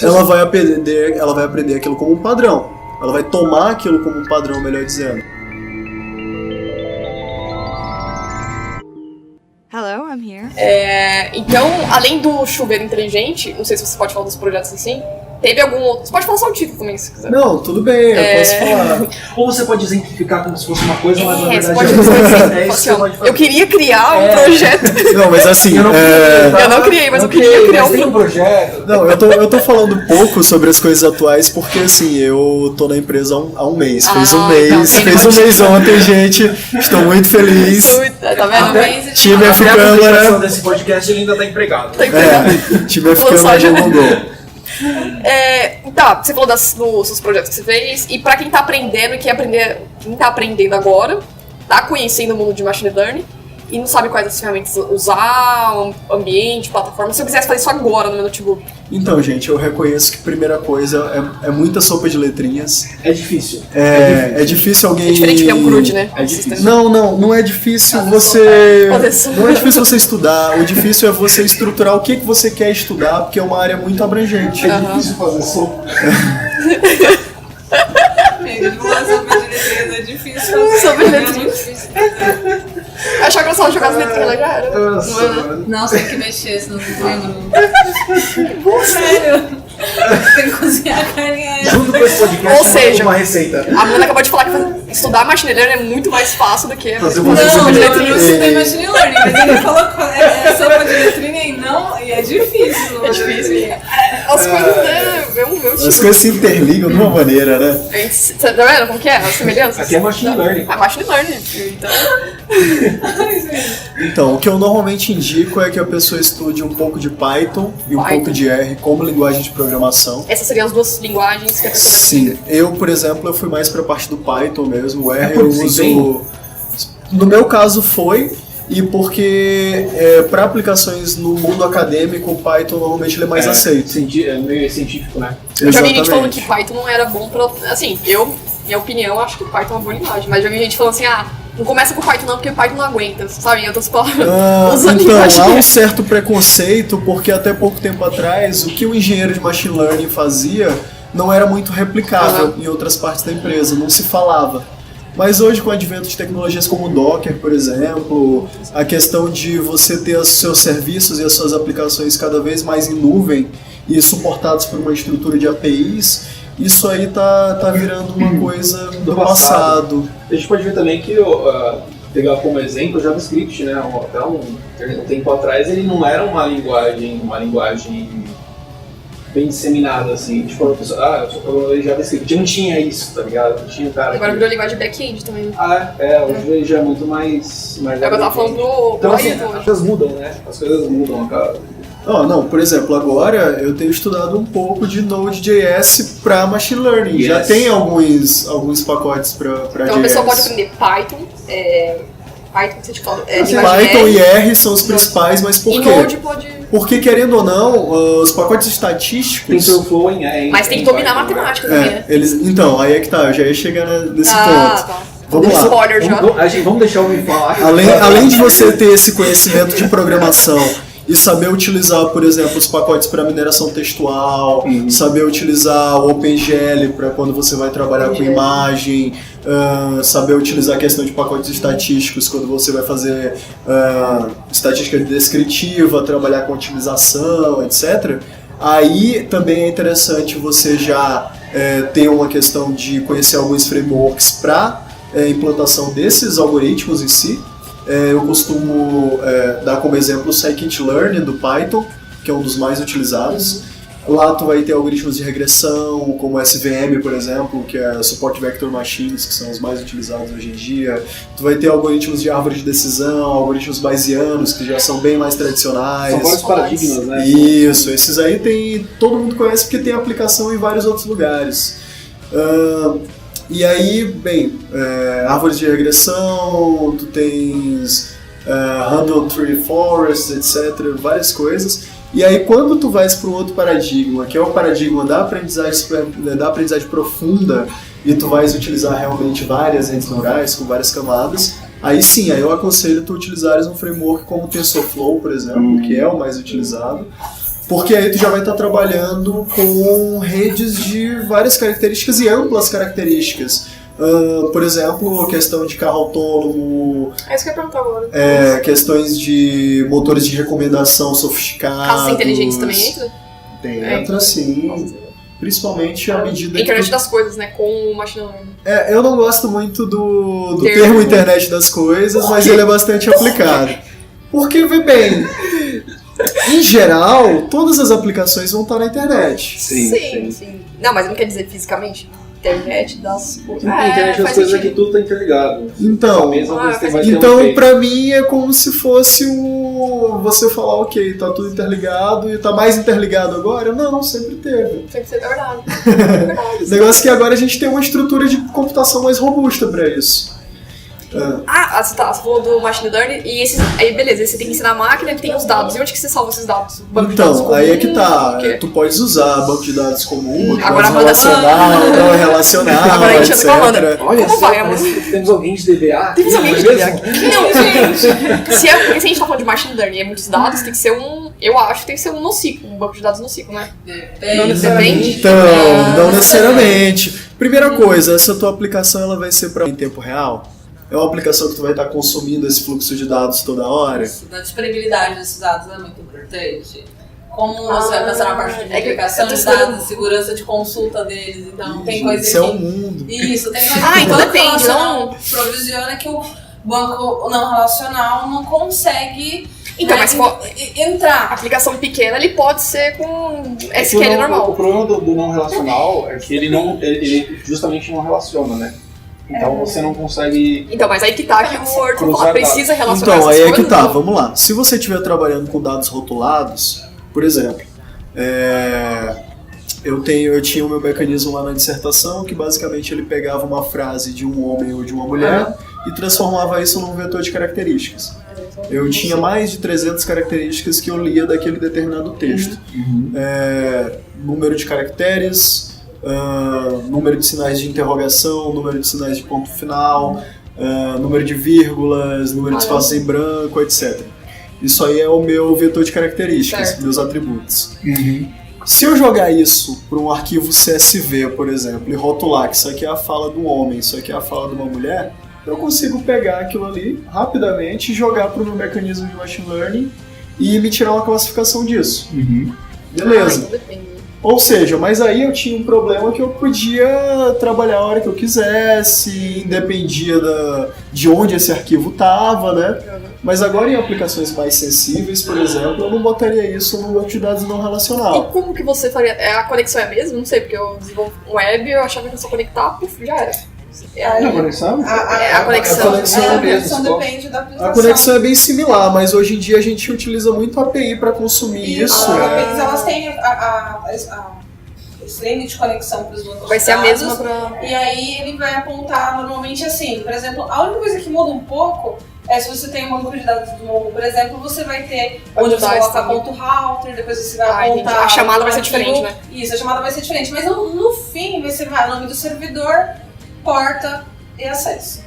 ela vai aprender aquilo como um padrão. Ela vai tomar aquilo como um padrão, melhor dizendo.
Hello, I'm here.
Então, além do chuveiro inteligente, não sei se você pode falar dos projetos assim, teve algum outro... Você pode falar só o título também, se quiser.
Não, tudo bem, eu posso falar.
Ou você pode exemplificar como se fosse uma coisa, mas na
Você
verdade
pode dizer assim,
é isso que você pode fazer.
eu queria criar um projeto.
Não, mas assim...
Eu não criei, mas eu queria criar
um projeto.
Não, eu tô falando pouco sobre as coisas atuais porque, assim, eu tô na empresa há um mês. Fez um mês ontem, gente. Estou muito feliz.
Tá vendo?
Time F
A
Câmara.
gravação desse podcast ele ainda tá empregado.
Time F Câmara divulgou.
Tá, você falou dos seus projetos que você fez, e pra quem tá aprendendo e quem tá aprendendo agora, tá conhecendo o mundo de Machine Learning, e não sabe quais as ferramentas usar, ambiente, plataforma. Se eu quisesse fazer isso agora no meu notebook.
Então, gente, eu reconheço que primeira coisa é muita sopa de letrinhas.
É difícil.
É difícil alguém...
É diferente que é um CRUD, né?
É difícil.
Não é difícil você...
Fazer
Não é difícil você estudar, o difícil é você estruturar o que você quer estudar, porque é uma área muito abrangente.
É difícil fazer sopa.
Uma sopa de letrinhas é difícil.
Sopa de letrinhas. Achava que eu só jogar as letrinhas lá já era.
Não, você tem que mexer, senão não lembro. Sério. Tem que cozinhar a carne.
Junto com esse podcast,
Ou seja,
uma receita.
A Amanda acabou de falar que estudar machine learning é muito mais fácil do que
Fazer
fazer
uma
sopa
sopa
de
de
letrinhas.
Eu estudei machine learning, mas ele falou que é sopa de letrinha e é difícil.
É difícil. As coisas, né? É um meu
As
tipo.
coisas se interligam de uma maneira, né?
Você tá vendo como que é? As semelhanças?
Aqui é machine learning.
É machine learning. Então,
Então, o que eu normalmente indico é que a pessoa estude um pouco de Python e um
Python.
pouco de R como linguagem de programação.
essas seriam as duas linguagens que a pessoa deve
Sim,
aprender.
eu, por exemplo, eu fui mais pra parte do Python mesmo. O R
por
eu
desempenho?
uso... No meu caso foi, e porque para aplicações no mundo acadêmico, o Python normalmente ele é mais aceito.
É meio científico, né?
Eu já vi gente falando
Exatamente.
que Python não era bom pra... Assim, minha opinião, acho que Python é uma boa linguagem. Mas já vi gente falando assim, não começa com Python não, porque Python não aguenta, sabe? Em outras palavras. Usando
Então,
linguagem.
há um certo preconceito, porque até pouco tempo atrás, o que o engenheiro de machine learning fazia não era muito replicável em outras partes da empresa, não se falava. Mas hoje, com o advento de tecnologias como o Docker, por exemplo, a questão de você ter os seus serviços e as suas aplicações cada vez mais em nuvem e suportados por uma estrutura de APIs, isso aí tá virando uma coisa do passado.
A gente pode ver também que, pegar como exemplo o JavaScript, né? Até um tempo atrás ele não era uma linguagem bem disseminada, assim. Tipo, a pessoa, eu sou programador de JavaScript. Não tinha isso, tá ligado? Não tinha o cara
Agora
que...
virou linguagem back-end também.
Hoje ele já é muito mais...
É o que eu tava falando pro
Então, assim,
Ayrton
as
hoje.
coisas mudam, né? As coisas mudam, cara.
Não, por exemplo, agora eu tenho estudado um pouco de Node.js para machine learning. Já
Yes.
tem alguns pacotes para
Então a pessoa pode
JS.
aprender Python, Python, você te fala,
Python e R são os principais, mas por
e
quê?
Node pode...
Porque, querendo ou não, os pacotes estatísticos...
TensorFlow em
Mas tem que dominar a matemática também, né?
Então, aí é que tá, eu já ia chegar nesse ponto.
Tá.
Vamos
Deu
lá.
spoiler já.
Vamos deixar o me falar.
Além de você ter esse conhecimento de programação e saber utilizar, por exemplo, os pacotes para mineração textual, saber utilizar o OpenGL para quando você vai trabalhar com imagem, saber utilizar a questão de pacotes estatísticos quando você vai fazer estatística descritiva, trabalhar com otimização, etc. Aí também é interessante você já ter uma questão de conhecer alguns frameworks para implantação desses algoritmos em si. Eu costumo dar como exemplo o scikit-learn do Python, que é um dos mais utilizados. Lá tu vai ter algoritmos de regressão, como SVM, por exemplo, que é Support Vector Machines, que são os mais utilizados hoje em dia. Tu vai ter algoritmos de árvore de decisão, algoritmos bayesianos, que já são bem mais tradicionais.
São vários paradigmas, né?
Isso, esses aí todo mundo conhece porque tem aplicação em vários outros lugares. E aí, bem, árvores de regressão, tu tens Handle Tree Forests, etc., várias coisas. E aí, quando tu vais para um outro paradigma, que é o paradigma da aprendizagem profunda, e tu vais utilizar realmente várias redes neurais com várias camadas, aí sim, aí eu aconselho tu utilizares um framework como o TensorFlow, por exemplo, que é o mais utilizado, porque aí tu já vai estar trabalhando com redes de várias características e amplas características. Por exemplo, a questão de carro autônomo,
É isso que eu ia perguntar agora.
questões de motores de recomendação sofisticados.
Casos inteligentes também entra?
Entra sim, principalmente à medida
Internet
que...
das coisas, né? Com o machine learning.
Eu não gosto muito do
Termo.
termo internet das coisas, mas ele é bastante aplicado. Porque, vê bem, em geral, todas as aplicações vão estar na internet.
Sim. Não, mas não quer dizer fisicamente. Internet das coisas.
A internet das
faz
coisas é
sentido.
que tudo tá interligado.
Então,
Vai ter um
então
efeito.
pra mim é como se fosse você falar, ok, tá tudo interligado e tá mais interligado agora? Não, sempre teve.
Tem que ser verdade.
O negócio é que agora a gente tem uma estrutura de computação mais robusta pra isso.
Você falou do machine learning e aí beleza, você tem que ensinar a máquina que tem os dados. E onde que você salva esses dados? Banco de dados
Então, aí é que
comum,
tá.
o quê?
Tu podes usar banco de dados comum, banco de
Agora
dados
manda-
relacional, não relacional,
Agora a gente
etc.
anda com a Amanda.
Olha
Como
só,
vai,
parece que temos alguém de DBA aqui,
Temos alguém de
não é
DBA
mesmo?
Não, gente. Porque se a gente tá falando de machine learning e é muitos dados, tem que ser eu acho que tem que ser um NoSQL, um banco de dados NoSQL, né? Depende.
Então, não necessariamente. Primeira coisa, essa tua aplicação ela vai ser em tempo real? É uma aplicação que tu vai estar consumindo esse fluxo de dados toda hora?
A disponibilidade desses dados é muito importante. Como você vai pensar na parte de publicação
eu tô
de dados, segurança de consulta deles, então tem coisa
Isso é
que...
um mundo.
Isso, tem coisa
Ah,
que
então
o banco
depende,
relacional
não-
provisiona que o banco não relacional não consegue
Então,
né,
mas qual-
entrar.
aplicação pequena, ele pode ser com
É que
SQL
o
normal.
problema do não relacional é que ele justamente não relaciona, né? Então você não consegue...
Então, mas aí que tá que o Arthur
Cruzar
fala, precisa relacionar
Então,
essas
aí é que
coisas.
tá, vamos lá. Se você estiver trabalhando com dados rotulados, por exemplo, eu tinha o meu mecanismo lá na dissertação que basicamente ele pegava uma frase de um homem ou de uma mulher e transformava isso num vetor de características. Eu tinha mais de 300 características que eu lia daquele determinado texto. Número de caracteres, número de sinais de interrogação, número de sinais de ponto final, número de vírgulas, número de espaços em branco, etc. Isso aí é o meu vetor de características,
Certo.
meus atributos. Se eu jogar isso para um arquivo CSV, por exemplo, e rotular que isso aqui é a fala do homem, isso aqui é a fala de uma mulher, eu consigo pegar aquilo ali rapidamente e jogar para o meu mecanismo de machine learning e me tirar uma classificação disso. Beleza.
então depende.
Ou seja, mas aí eu tinha um problema que eu podia trabalhar a hora que eu quisesse, independia de onde esse arquivo estava, né? Mas agora em aplicações mais sensíveis, por exemplo, eu não botaria isso no banco de dados não relacional.
E como que você faria? A conexão é a mesma? Não sei, porque eu desenvolvo um web, eu achava que eu só conectar, puf, já era.
Não, conexão?
A conexão.
A conexão
A
é mesmo.
conexão depende da aplicação.
A conexão é bem similar, mas hoje em dia a gente utiliza muito API para consumir isso.
As APIs, elas têm esse limite de conexão para os bancos
Vai
de
ser a
dados.
mesma pra...
E aí ele vai apontar normalmente assim, por exemplo, a única coisa que muda um pouco é se você tem um banco de dados novo, por exemplo, você vai ter onde você
Vai
coloca
mudar
ponto router, depois você vai
entendi.
apontar...
A chamada vai ser
arquivo.
diferente, né?
Isso, a chamada vai ser diferente, mas no fim você vai o nome do servidor, porta e acesso.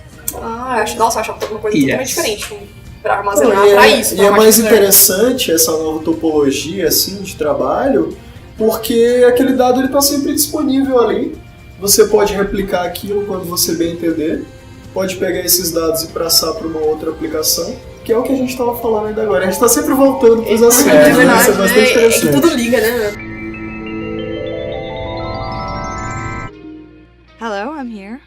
Nossa, eu achava que uma coisa
Yes.
totalmente diferente. Pra armazenar,
E
pra
é,
isso.
e
pra
é mais
machine learning.
interessante essa nova topologia assim, de trabalho, porque aquele dado está sempre disponível ali. Você pode replicar aquilo quando você bem entender, pode pegar esses dados e passar para uma outra aplicação, que é o que a gente estava falando ainda agora. A gente está sempre voltando para os assuntos,
É
né?
verdade,
Isso é bastante
né? É que
interessante.
tudo liga, né?
Hello, I'm here.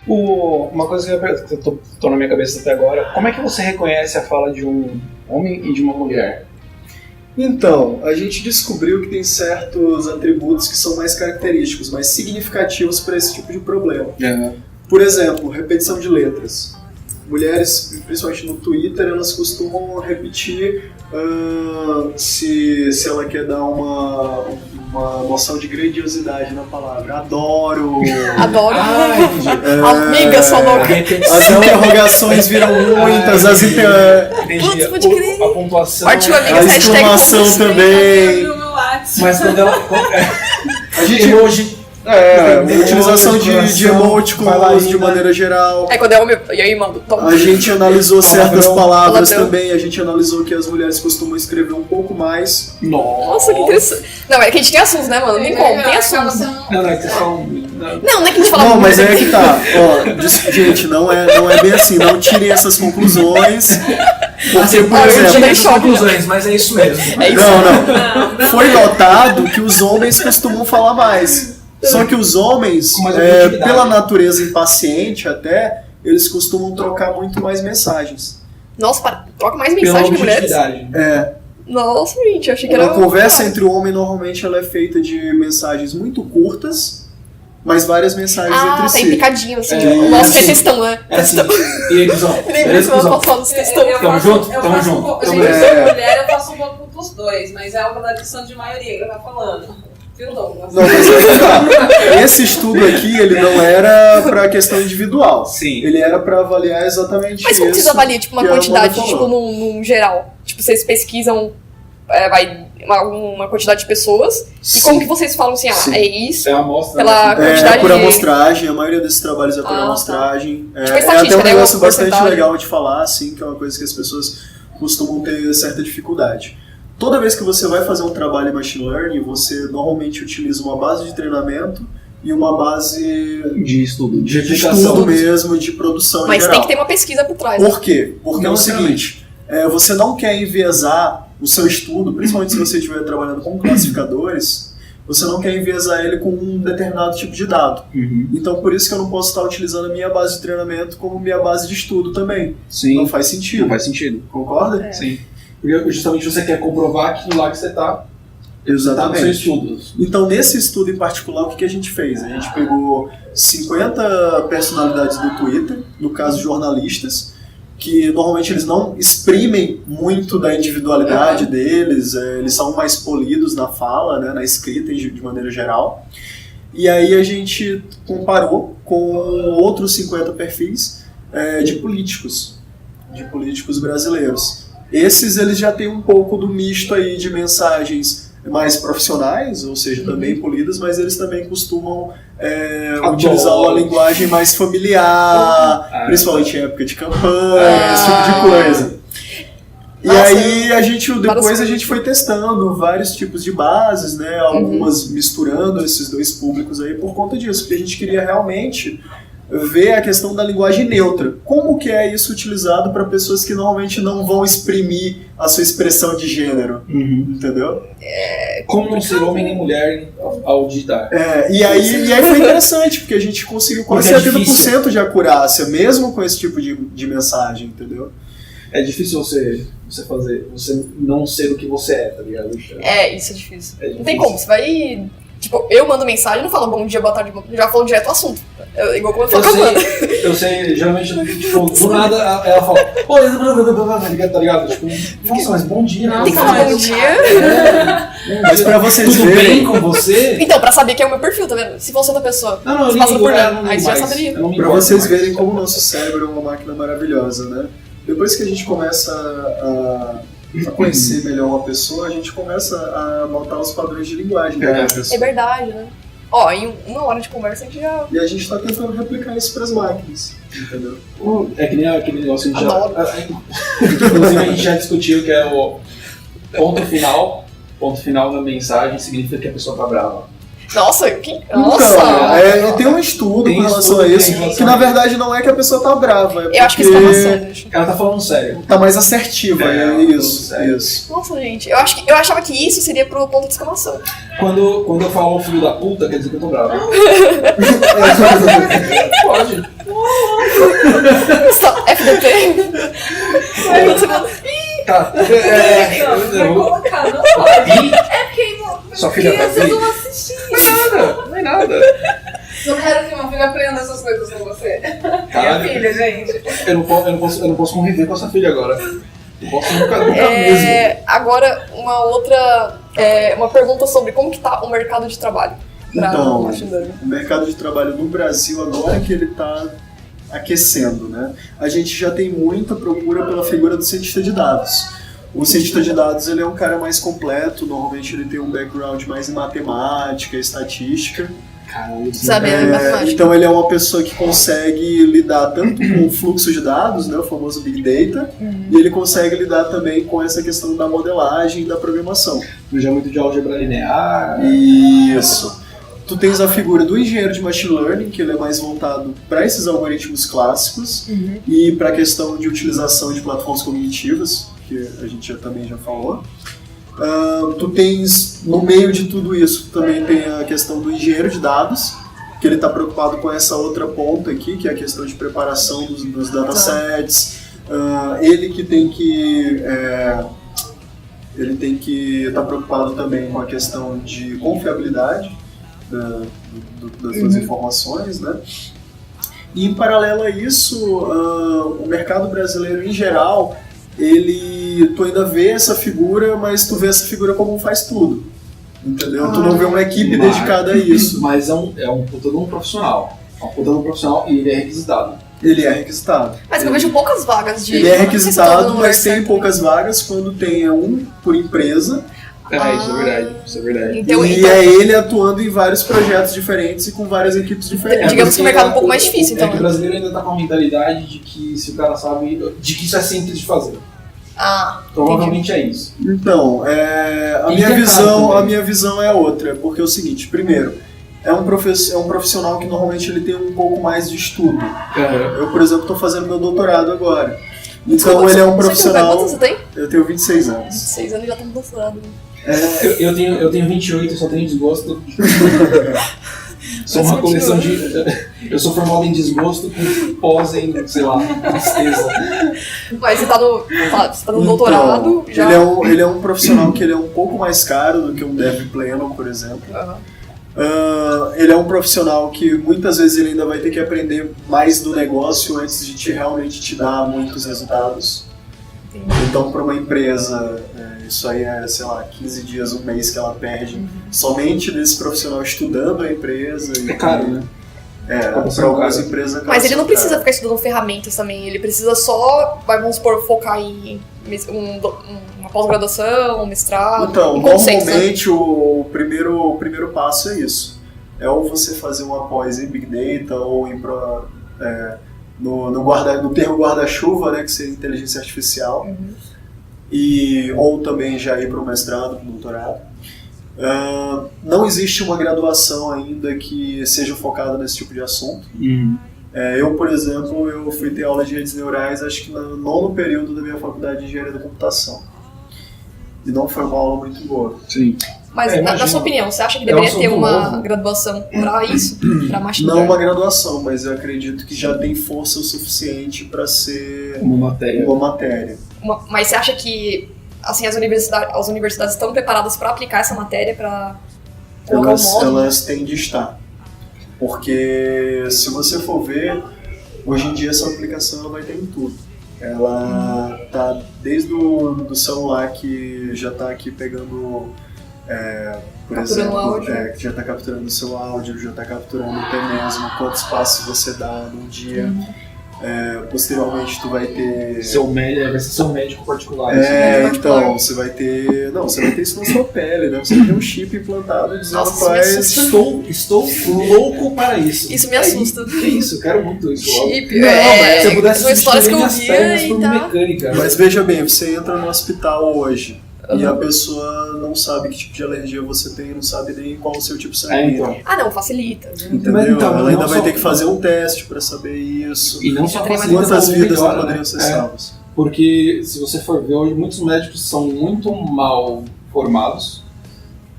Uma coisa que eu tô na minha cabeça até agora, como é que você reconhece a fala de um homem e de uma mulher?
Então, a gente descobriu que tem certos atributos que são mais característicos, mais significativos para esse tipo de problema. Por exemplo, repetição de letras. Mulheres, principalmente no Twitter, elas costumam repetir se ela quer dar uma noção de grandiosidade na palavra. Adoro!
Adoro.
Entendi.
Amiga, só louca.
As interrogações viram muitas,
Entendi.
Putz, pode crer.
A pontuação.
Partiu, amiga.
a
Hashtag
exclamação
pontos.
também.
No meu WhatsApp.
Mas quando ela.
A gente
Emoji.
utilização de
vai lá
emoticons
aí,
de
né?
maneira geral.
É quando é homem. E aí, mano, toma.
A gente analisou certas
Palavrão.
palavras
Palavrão.
também, a gente analisou que as mulheres costumam escrever um pouco mais.
Nossa, que interessante. Não, é que a gente tem assuntos, né, mano? Não tem como, tem assuntos.
Não, é que vocês falam.
Não é que a gente fala
Não,
muito,
mas
é
é que tá. Ó, gente, não é bem assim, não tirem essas conclusões. Porque, por
eu
exemplo.
tirei
essas
choque,
conclusões, mas é isso mesmo.
É isso.
Não. Foi notado que os homens costumam falar mais. Só que os homens,
Com mais objetividade.
pela natureza impaciente até, eles costumam trocar muito mais mensagens.
Nossa, troca mais
Pela
mensagem que mulheres.
objetividade.
Nossa, gente, eu achei que era.
Uma conversa entre o homem normalmente ela é feita de mensagens muito curtas, mas várias mensagens entre
tá
si.
picadinho, assim.
É,
tipo, nossa, que é
assim.
textão, né?
É assim. E eles, ó.
Nem
Beleza,
vou
cuzão?
falar dos textão.
Tamo junto? Tamo junto.
Gente, eu sou mulher, eu faço um pouco dos dois, mas é uma questão de maioria que eu tava falando. Viu, Douglas?
Não, mas esse estudo aqui, ele não era para questão individual.
Sim.
Ele era para avaliar exatamente
Mas como
isso
vocês avaliam, tipo, uma
que a Amanda
quantidade,
falou.
tipo, num geral? Tipo, vocês pesquisam uma quantidade de pessoas e
Sim.
como que vocês falam assim,
Sim.
é isso,
É uma amostra.
pela
né?
quantidade
por
de...
amostragem, a maioria desses trabalhos é por
Ah,
amostragem.
Tipo,
É até
estatística,
um
né?
negócio
Uma
bastante
porcentagem.
legal de falar, assim, que é uma coisa que as pessoas costumam ter certa dificuldade. Toda vez que você vai fazer um trabalho em Machine Learning, você normalmente utiliza uma base de treinamento e uma base
De estudo, de
de
aplicação.
estudo mesmo, de produção
Mas
em geral.
tem que ter uma pesquisa por trás, né?
Por quê? Porque é
Não
o seguinte, você não quer enviesar o seu estudo, principalmente se você estiver trabalhando com classificadores, você não quer enviesar ele com um determinado tipo de dado.
Uhum.
Então por isso que eu não posso estar utilizando a minha base de treinamento como minha base de estudo também.
Sim.
Não faz sentido.
Não faz sentido.
Concorda?
Sim. Porque justamente você quer comprovar aquilo lá que você tá no seu
Exatamente.
estudo.
Então, nesse estudo em particular, o que a gente fez? A gente pegou 50 personalidades do Twitter, no caso jornalistas, que normalmente eles não exprimem muito da individualidade deles, eles são mais polidos na fala, né, na escrita de maneira geral. E aí a gente comparou com outros 50 perfis de políticos brasileiros. Esses eles já têm um pouco do misto aí de mensagens mais profissionais, ou seja, também polidas, mas eles também costumam utilizar uma linguagem mais familiar, principalmente em época de campanha, esse tipo de coisa. E
Nossa,
aí depois a
várias
gente foi testando vários tipos de bases, né? Algumas misturando esses dois públicos aí por conta disso, porque a gente queria realmente ver a questão da linguagem neutra. Como que é isso utilizado para pessoas que normalmente não vão exprimir a sua expressão de gênero, entendeu?
Como não ser homem nem mulher ao digitar.
E aí foi interessante, porque a gente conseguiu quase
Porque é
70% de acurácia, mesmo com esse tipo de mensagem, entendeu?
É difícil você não ser o que você é, tá ligado?
Isso é difícil.
É
Não tem
difícil.
como, você vai... Tipo, eu mando mensagem, não falo bom dia, boa tarde, já falo direto ao assunto. Igual como eu falo com a Amanda.
Eu sei, geralmente, tipo, do nada ela fala, tá ligado? Tipo, nossa, mas bom dia.
Tem que falar bom dia.
Mas pra vocês
Tudo
verem...
bem com você?
Então, pra saber que é o meu perfil, tá vendo? Se fosse outra pessoa,
Não, eu
se
nem
passa
ligo,
por
eu
lá,
não
aí
ligo
você já
mais.
saberia.
Eu não me
Pra
importo
vocês
mais.
verem como o nosso cérebro é uma máquina maravilhosa, né? Depois que a gente começa a conhecer melhor uma pessoa, a gente começa a notar os padrões de linguagem daquela
É
pessoa.
verdade, né? Ó, em uma hora de conversa a gente já...
E a gente tá tentando replicar isso pras máquinas, entendeu?
É que nem aquele negócio que
Adoro.
inclusive a gente já discutiu que é o ponto final. Ponto final na mensagem significa que a pessoa tá brava.
Nossa,
Então, e tem um estudo
Tem
com relação
estudo,
a isso,
tem relação
que
a
na
isso.
verdade não é que a pessoa tá brava, é
eu acho que isso tá passando, gente.
Ela tá falando sério.
tá mais assertiva, isso,
sério.
isso.
Nossa, gente, eu achava que isso seria pro ponto de exclamação.
Quando eu falo filho da puta, quer dizer que eu tô bravo. Pode.
Só, FDP.
Tá.
Vai colocar, não pode. É porque
Sua filha tá
crianças
feliz?
vão assistir.
Não é nada.
Não quero que uma filha aprenda essas coisas com você.
Caralho.
Minha filha, gente.
Eu não posso conviver com essa filha agora. Eu posso nunca mesmo.
Agora, uma outra... uma pergunta sobre como que tá o mercado de trabalho. pra
Então,
machine learning.
o mercado de trabalho no Brasil agora que ele está aquecendo, né? A gente já tem muita procura pela figura do cientista de dados. O cientista de dados ele é um cara mais completo, normalmente ele tem um background mais em matemática, estatística.
Caralho,
Sabe, matemática.
Então ele é uma pessoa que consegue lidar tanto com o fluxo de dados, né, o famoso Big Data, e ele consegue lidar também com essa questão da modelagem e da programação.
já muito de álgebra linear.
Isso. Tu tens a figura do engenheiro de machine learning, que ele é mais voltado para esses algoritmos clássicos e para a questão de utilização de plataformas cognitivas, que a gente também já falou. Tu tens, no meio de tudo isso, tu também tem a questão do engenheiro de dados, que ele está preocupado com essa outra ponta aqui, que é a questão de preparação dos datasets. Ele que tem que... ele tem que estar preocupado também com a questão de confiabilidade das suas informações, né? E em paralelo a isso, o mercado brasileiro em geral, tu ainda vê essa figura, mas tu vê essa figura como um faz tudo. Entendeu? Tu não vê uma equipe dedicada a isso.
Mas é um puta de um profissional. É um puta de um profissional e ele é requisitado.
Ele é requisitado.
Mas eu vejo poucas vagas de...
Ele é
não sei se eu tô
requisitado,
no
mas
lugar
tem
certo.
poucas vagas quando tem um por empresa.
Isso é verdade. Isso é verdade.
Então,
e é ele atuando em vários projetos diferentes e com várias equipes diferentes.
digamos que o mercado é um pouco mais difícil, então.
É que o brasileiro ainda tá com a mentalidade de que se o cara sabe, de que isso é simples de fazer. Provavelmente é isso.
Então, a minha visão é outra, porque é o seguinte, primeiro, é um profissional que normalmente ele tem um pouco mais de estudo. Eu, por exemplo, estou fazendo meu doutorado agora. Então ele é um profissional...
Quantos você tem?
Eu tenho 26 anos.
26 anos e já tá no doutorado.
Eu tenho 28, eu só tenho desgosto. Sou uma coleção de... Eu sou formado em desgosto com pós em, sei lá, tristeza.
Mas você tá no doutorado,
então,
já...
Ele é um profissional que ele é um pouco mais caro do que um dev pleno, por exemplo. Ele é um profissional que muitas vezes ele ainda vai ter que aprender mais do negócio antes de realmente te dar muitos resultados. Então, para uma empresa, isso aí é, sei lá, 15 dias, um mês que ela perde somente desse profissional estudando a empresa.
É caro, né?
Para algumas empresas.
Mas ele não precisa ficar estudando ferramentas também, ele precisa só, vamos supor, focar em uma pós-graduação, um mestrado,
então,
em conceitos,
normalmente o primeiro passo é isso. É ou você fazer uma pós em Big Data ou ir para no termo guarda-chuva, né, que seria inteligência artificial, ou também já ir para o mestrado, para o doutorado. Não existe uma graduação ainda que seja focada nesse tipo de assunto. Eu, por exemplo, eu fui ter aula de redes neurais, acho que no 9º período da minha faculdade de engenharia da computação. E não foi uma aula muito boa.
Sim.
Mas, na sua opinião, você acha que deveria ter uma graduação para isso? Para machine
Não
learning?
uma graduação, mas eu acredito que já tem força o suficiente para ser
Uma matéria.
Mas você acha que assim, as universidades estão preparadas para aplicar essa matéria, para colocar o módulo?
Elas têm de estar. Porque se você for ver, hoje em dia essa aplicação ela vai ter em tudo. Ela tá desde do celular que já está aqui pegando, por exemplo,
áudio.
Que já está capturando o seu áudio, já está capturando até mesmo quantos passos você dá num dia. Posteriormente tu vai ter...
Vai ser seu médico particular.
Então, você vai ter... Não, você vai ter isso na sua pele, né? Você vai ter um chip implantado dizendo,
Nossa,
rapaz...
Estou louco para isso.
Isso me assusta.
Que isso? Eu quero muito isso.
Chip,
mas se eu pudesse
são histórias que eu
substituir minhas pernas
via
por
e tá...
mecânica.
Mas veja bem, você entra no hospital hoje e a pessoa não sabe que tipo de alergia você tem, não sabe nem qual o seu tipo sanguíneo.
Então.
Ah, não, facilita.
Entendeu?
Mas então,
ela ainda
não
vai
só-
ter que fazer um teste para saber isso.
E não só facilita,
Quantas
como
vidas não
melhora,
poderiam
né?
ser salvas.
Porque se você for ver hoje, muitos médicos são muito mal formados.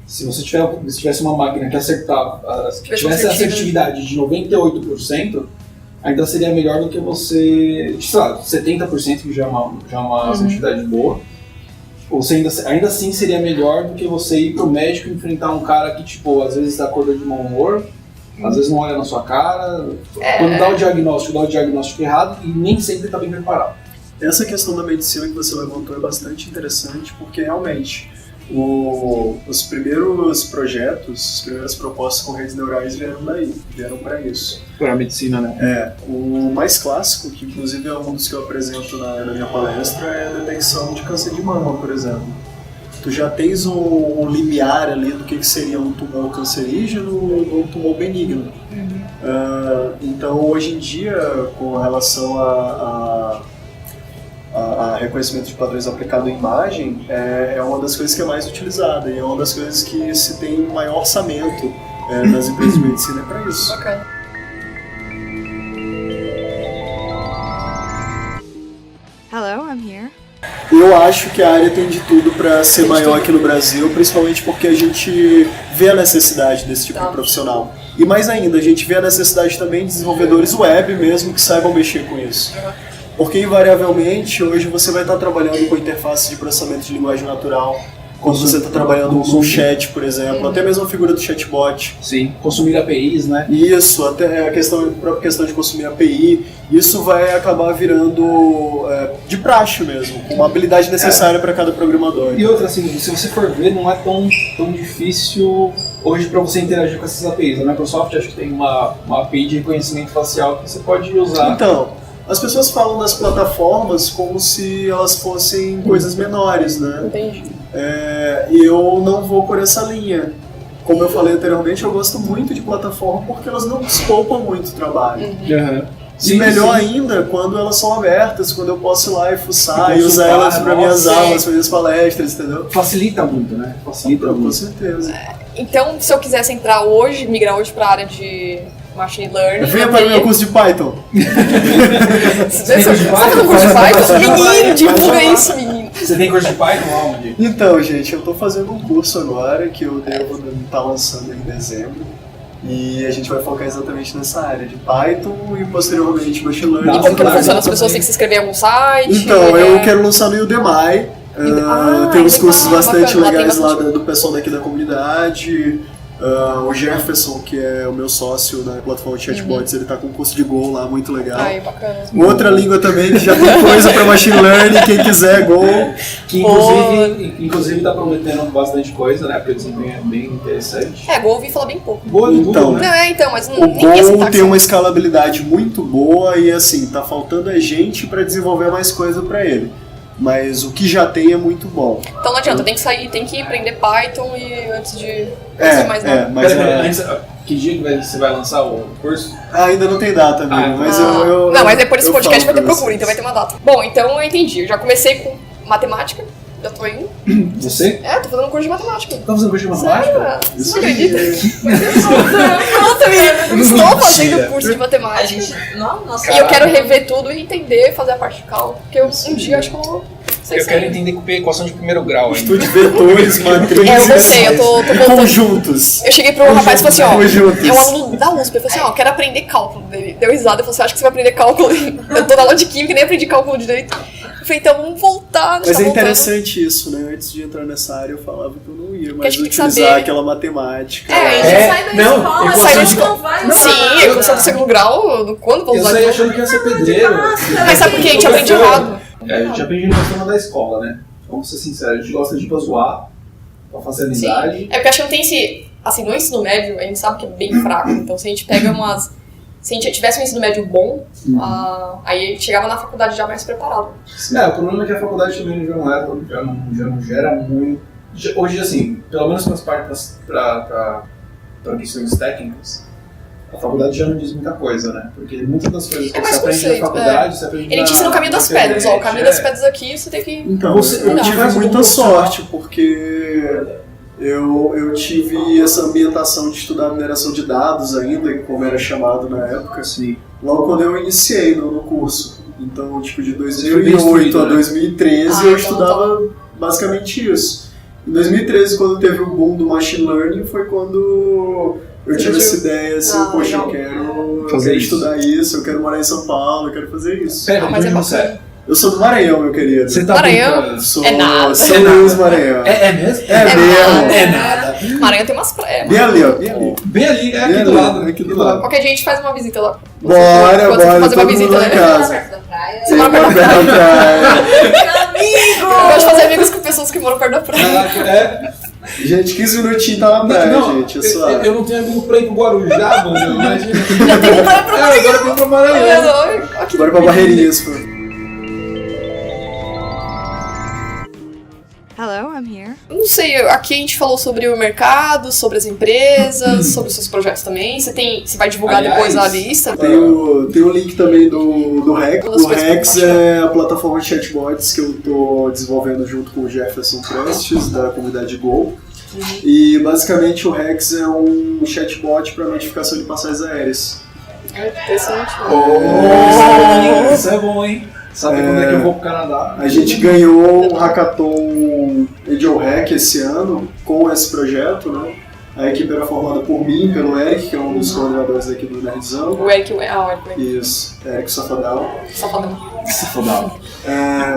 Se você tivesse uma máquina que tivesse assertividade de 98%, ainda seria melhor do que você, sei lá, 70%, que já é uma assertividade boa. Ou você ainda assim seria melhor do que você ir pro médico e enfrentar um cara que, tipo, às vezes acorda de mau humor, às vezes não olha na sua cara, quando dá o diagnóstico errado e nem sempre tá bem preparado.
Essa questão da medicina que você levantou é bastante interessante, porque realmente os primeiros projetos, as primeiras propostas com redes neurais vieram para isso.
Para a medicina, né?
O mais clássico, que inclusive é um dos que eu apresento na minha palestra, é a detecção de câncer de mama, por exemplo. Tu já tens um limiar ali do que seria um tumor cancerígeno ou um tumor benigno. Então, hoje em dia, com relação a reconhecimento de padrões aplicado em imagem, é uma das coisas que é mais utilizada e é uma das coisas que se tem maior orçamento nas empresas de medicina para isso.
Bacana.
Hello, I'm here.
Eu acho que a área tem de tudo para ser maior aqui no Brasil, principalmente porque a gente vê a necessidade desse tipo de profissional. E mais ainda, a gente vê a necessidade também de desenvolvedores web mesmo que saibam mexer com isso. Porque invariavelmente hoje você vai estar trabalhando com interface de processamento de linguagem natural, quando você está trabalhando no chat, por exemplo, até mesmo a figura do chatbot.
Sim, consumir APIs, né?
Isso, até a própria questão de consumir API, isso vai acabar virando de praxe mesmo, uma habilidade necessária para cada programador.
E outra, assim, se você for ver, não é tão difícil hoje para você interagir com essas APIs. A Microsoft acho que tem uma API de reconhecimento facial que você pode usar.
Então, as pessoas falam das plataformas como se elas fossem coisas menores, né?
Entendi.
E eu não vou por essa linha. Como eu falei anteriormente, eu gosto muito de plataforma porque elas não desculpam muito o trabalho.
Uhum.
E melhor ainda quando elas são abertas, quando eu posso ir lá e fuçar e usar
consultar,
elas para minhas
nossa,
aulas, para minhas palestras, entendeu?
Facilita muito, né? Facilita
Com
muito.
certeza.
Então, se eu quisesse entrar hoje, migrar hoje pra área de Machine Learning...
Venha para o meu curso de Python.
Você tá fazendo curso de Python? Menino, divulga isso, menino.
Você tem curso de Python onde?
Então, gente, eu estou fazendo um curso agora que eu devo estar lançando em dezembro. E a gente vai focar exatamente nessa área de Python e posteriormente Machine Learning.
E como que funciona? As pessoas têm que se inscrever em algum site?
Então, eu quero lançar no Udemy. Tem uns cursos bastante
bacana.
legais
Lá
lá
tem
do pessoal daqui da comunidade. O Jefferson, que é o meu sócio na plataforma de chatbots, ele tá com um curso de Go lá, muito legal.
Ai, bacana.
Outra língua também, que já tem coisa para Machine Learning, quem quiser, Go.
Que inclusive tá prometendo bastante coisa, né? Porque o desempenho é bem interessante.
Go eu ouvi falar bem pouco.
Boa do
Então,
Google, né?
Não, mas
O
nem ia
Go
citar
tem uma escalabilidade muito boa e assim, tá faltando a gente para desenvolver mais coisa para ele. Mas o que já tem é muito bom.
Então não adianta, tem que aprender Python e antes de mais nada.
Mas
Antes, que dia que você vai lançar o curso?
ainda não tem data, amigo, mas eu
Não, mas depois desse
eu
podcast vai
falo
ter
pra
procura,
vocês.
então vai ter uma data. Bom, então eu entendi. Eu já comecei com matemática, já tô indo.
Você?
Tô fazendo um curso de matemática.
Tá fazendo curso de matemática?
Sério? Você não acredita? Nossa, menina, estou fazendo curso de
A
matemática.
gente. Nossa,
E eu quero rever tudo e entender, fazer a parte de cálculo. Porque um dia acho que eu vou.
Eu quero entender com equação de primeiro grau ainda.
Estude vetores, matrizes
Eu gostei, eu tô
e
voltando.
conjuntos.
Eu cheguei pro rapaz e falei assim,
Conjuntos.
é um aluno da USP, eu falei assim, quero aprender cálculo dele. Deu risada, eu falei assim, acho que você vai aprender cálculo. Eu tô na aula de química e nem aprendi cálculo direito. Eu falei, então vamos voltar,
Mas é
voltando.
interessante isso, né? Antes de entrar nessa área eu falava que eu não ia
a
mais
gente tem que
utilizar
saber.
aquela matemática.
a gente sai da
não,
escola,
equação
a
de
gente não vai
Sim,
usar.
eu comecei do segundo grau, quando vou
Eu
usar
saí
de
achando que ia ser pedreiro.
Mas sabe por quê? A gente aprende errado.
A gente aprende no sistema da escola, né? Vamos ser sinceros, a gente gosta de zoar, pra fazer amizade.
É porque acho que não tem esse... Assim, no ensino médio, a gente sabe que é bem fraco. Então, se a gente pega umas... Se a gente tivesse um ensino médio bom, aí a gente chegava na faculdade já mais preparado.
O problema é que a faculdade também já não gera muito... Hoje, assim, pelo menos quando partes para questões técnicas, a faculdade já não diz muita coisa, né? Porque muitas das coisas que
mais
você aprende na
conceito,
faculdade, você aprende
Ele te ensina o caminho das pedras, ó. O caminho das pedras aqui, você tem que...
Então,
Você-
eu tive
faz um
muita
profissional.
sorte, porque eu tive essa ambientação de estudar mineração de dados ainda, como era chamado na época,
Assim,
logo quando eu iniciei no curso. Então, tipo, de
foi bem
2008
instruído,
a
né?
2013
Ah,
eu
então
estudava basicamente isso. Em 2013, quando teve o boom do Machine Learning, foi quando eu tive essa ideia, assim, poxa, eu quero
Fazer isso.
estudar isso, eu quero morar em São Paulo, eu quero fazer isso.
Pera,
mas é
onde você
bacana.
Eu sou do Maranhão, meu querido.
Você tá
Maranhão?
brincando?
Sou
É nada.
São Luís, Maranhão.
É mesmo?
É mesmo.
É nada.
Maranhão tem umas praias.
Bem ali, ó, bem ali.
Bem ali, é
Bem
aqui do
ali,
lado.
aqui do lado.
Qualquer dia a gente faz uma visita lá.
Bora,
Quando você
bora,
for fazer uma
todo mundo
visita,
lá em
né?
casa.
Perto da praia.
Você mora perto da praia.
Bem na praia.
Eu gosto de fazer amigos com pessoas que moram perto da praia.
Caraca, é.
Gente, 15 minutinhos tá na praia,
Não,
gente, é suave.
eu não tenho amigo pra ir pro Guarujá, mano, imagina.
Já tem que parar pra
Agora eu tenho pra Maranhão.
Aqui
Bora pra Barreirinhas, pô.
Hello, I'm here.
Eu não sei, aqui a gente falou sobre o mercado, sobre as empresas, sobre os seus projetos também. Você vai divulgar
Aliás,
depois a lista?
Tem o link também do Rex.
Uma das
O
coisas
Rex
que eu
é a plataforma de chatbots que eu tô desenvolvendo junto com o Jefferson Prestes, da comunidade Go. E basicamente o Rex é um chatbot para notificação de passagens aéreas.
Interessante.
Isso é bom, hein? Sabe quando é que eu vou pro Canadá?
A gente ganhou o Hackathon Angel Hack esse ano com esse projeto, né? A equipe era formada por mim, pelo Eric, que é um dos coordenadores aqui do Nerdzão.
O Eric, o Eric.
Isso, Eric Safadão.
Safadão.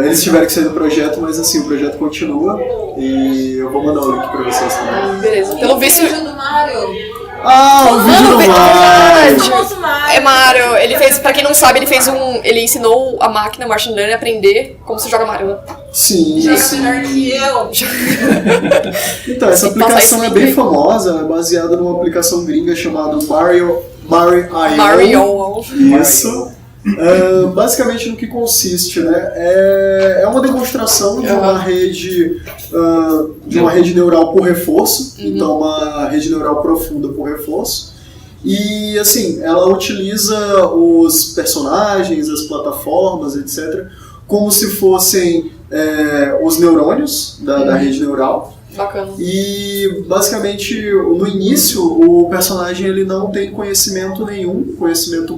Eles tiveram que sair do projeto, mas assim, o projeto continua e eu vou mandar o link pra vocês também.
Beleza. Pelo visto...
O vídeo do Mario.
Ah, o vídeo do Mario!
Famoso Mario.
É Mario, ele fez, pra quem não sabe, ele ensinou a máquina, o machine learning, a aprender como se joga Mario.
Sim,
Já é
sim.
melhor que eu.
Então, essa
Tem que passar
aplicação
esse
é
link
bem
aí.
famosa, ela é baseada numa aplicação gringa chamada Mario.io.
Mario.
Isso. Basicamente no que consiste, né? É uma demonstração de uma rede neural por reforço, então uma rede neural profunda por reforço. E assim, ela utiliza os personagens, as plataformas, etc., como se fossem os neurônios da rede neural.
Bacana.
E basicamente no início o personagem ele não tem conhecimento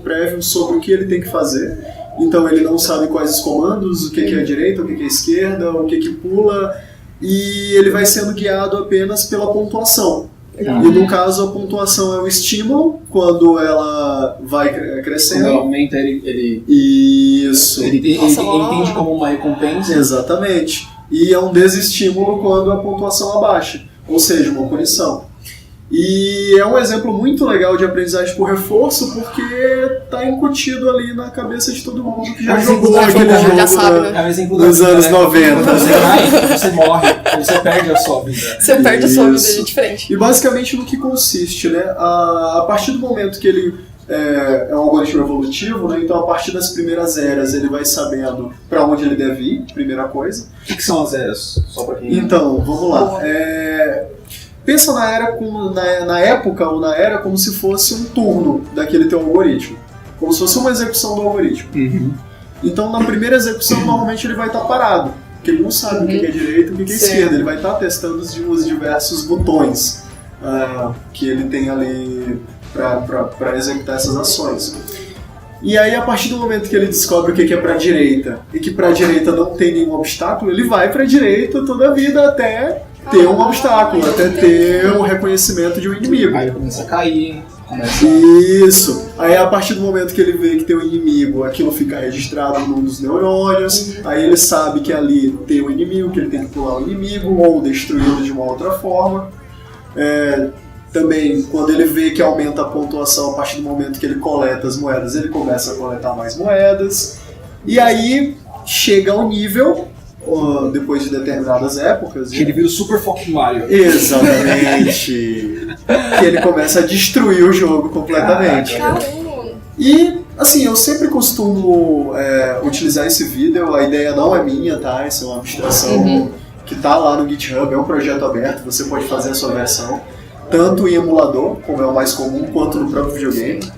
prévio sobre o que ele tem que fazer. Então ele não sabe quais os comandos, o que é a direita, o que é a esquerda, o que pula, e ele vai sendo guiado apenas pela pontuação. E no caso a pontuação é o estímulo quando ela vai crescendo.
Quando ela aumenta, ele
Isso.
ele entende como uma recompensa.
Exatamente. E é um desestímulo quando a pontuação abaixa, ou seja, uma punição. E é um exemplo muito legal de aprendizagem por reforço, porque está incutido ali na cabeça de todo mundo que já jogou aquele jogo
já sabe, né?
É um exemplo
dos
da vida,
anos
né?
90.
Quando você cai, você morre, você perde a sua vida.
Você perde a sua vida
Isso.
de diferente.
E basicamente no que consiste, né? A partir do momento que ele é um algoritmo evolutivo, né? Então a partir das primeiras eras ele vai sabendo para onde ele deve ir, primeira coisa.
O que são as eras? Só pra quem...
Então, vamos lá. Pensa na época ou na era como se fosse um turno daquele teu algoritmo. Como se fosse uma execução do algoritmo.
Uhum.
Então na primeira execução normalmente ele vai estar parado, porque ele não sabe o que é direita e o que é esquerda. Ele vai estar testando os diversos botões que ele tem ali para executar essas ações. E aí, a partir do momento que ele descobre o que é para a direita e que para a direita não tem nenhum obstáculo, ele vai para a direita toda a vida até ter um obstáculo, até ter o reconhecimento de um inimigo.
Aí ele começa a cair,
Isso. Aí, a partir do momento que ele vê que tem um inimigo, aquilo fica registrado num dos neurônios. Aí ele sabe que ali tem um inimigo, que ele tem que pular o inimigo ou destruí-lo de uma outra forma. Também, quando ele vê que aumenta a pontuação a partir do momento que ele coleta as moedas, ele começa a coletar mais moedas. E aí chega ao nível, depois de determinadas épocas...
que ele vira o Super Fucking Mario.
Exatamente. Que ele começa a destruir o jogo completamente.
Caramba.
E, assim, eu sempre costumo utilizar esse vídeo, a ideia não é minha, tá? Isso é uma abstração que tá lá no GitHub, é um projeto aberto, você pode fazer a sua versão. Tanto em emulador, como é o mais comum, quanto no próprio videogame.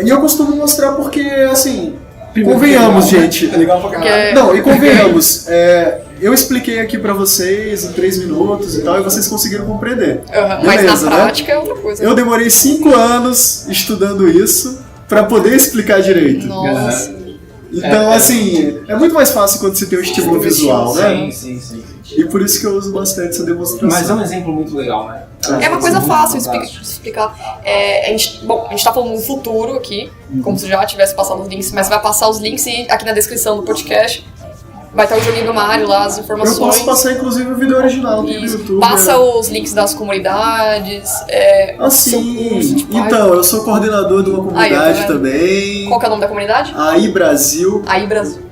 E eu costumo mostrar porque, assim, convenhamos, gente.
É legal pra caralho.
Não, e convenhamos. Eu expliquei aqui pra vocês em 3 minutos e tal, e vocês conseguiram compreender.
Mas
Beleza,
na
né?
prática é outra coisa.
Eu demorei 5 anos estudando isso pra poder explicar direito.
Nossa.
Então, assim, é muito mais fácil quando você tem um estímulo visual, né?
Sim.
E por isso que eu uso bastante essa demonstração.
Mas é um exemplo muito legal, né?
É uma coisa
muito
fácil de
fantástico.
explicar. A gente tá falando no futuro aqui, como se já tivesse passado os links, mas vai passar os links e aqui na descrição do podcast vai estar o joguinho do Mario lá, as informações.
Eu posso passar, inclusive, o vídeo original aqui no
Isso.
YouTube.
Passa os links das comunidades. Seu curso de Python.
Então, eu sou coordenador de uma comunidade
Aí,
também.
Qual que é o nome da comunidade?
Aí Brasil.
Aí Brasil.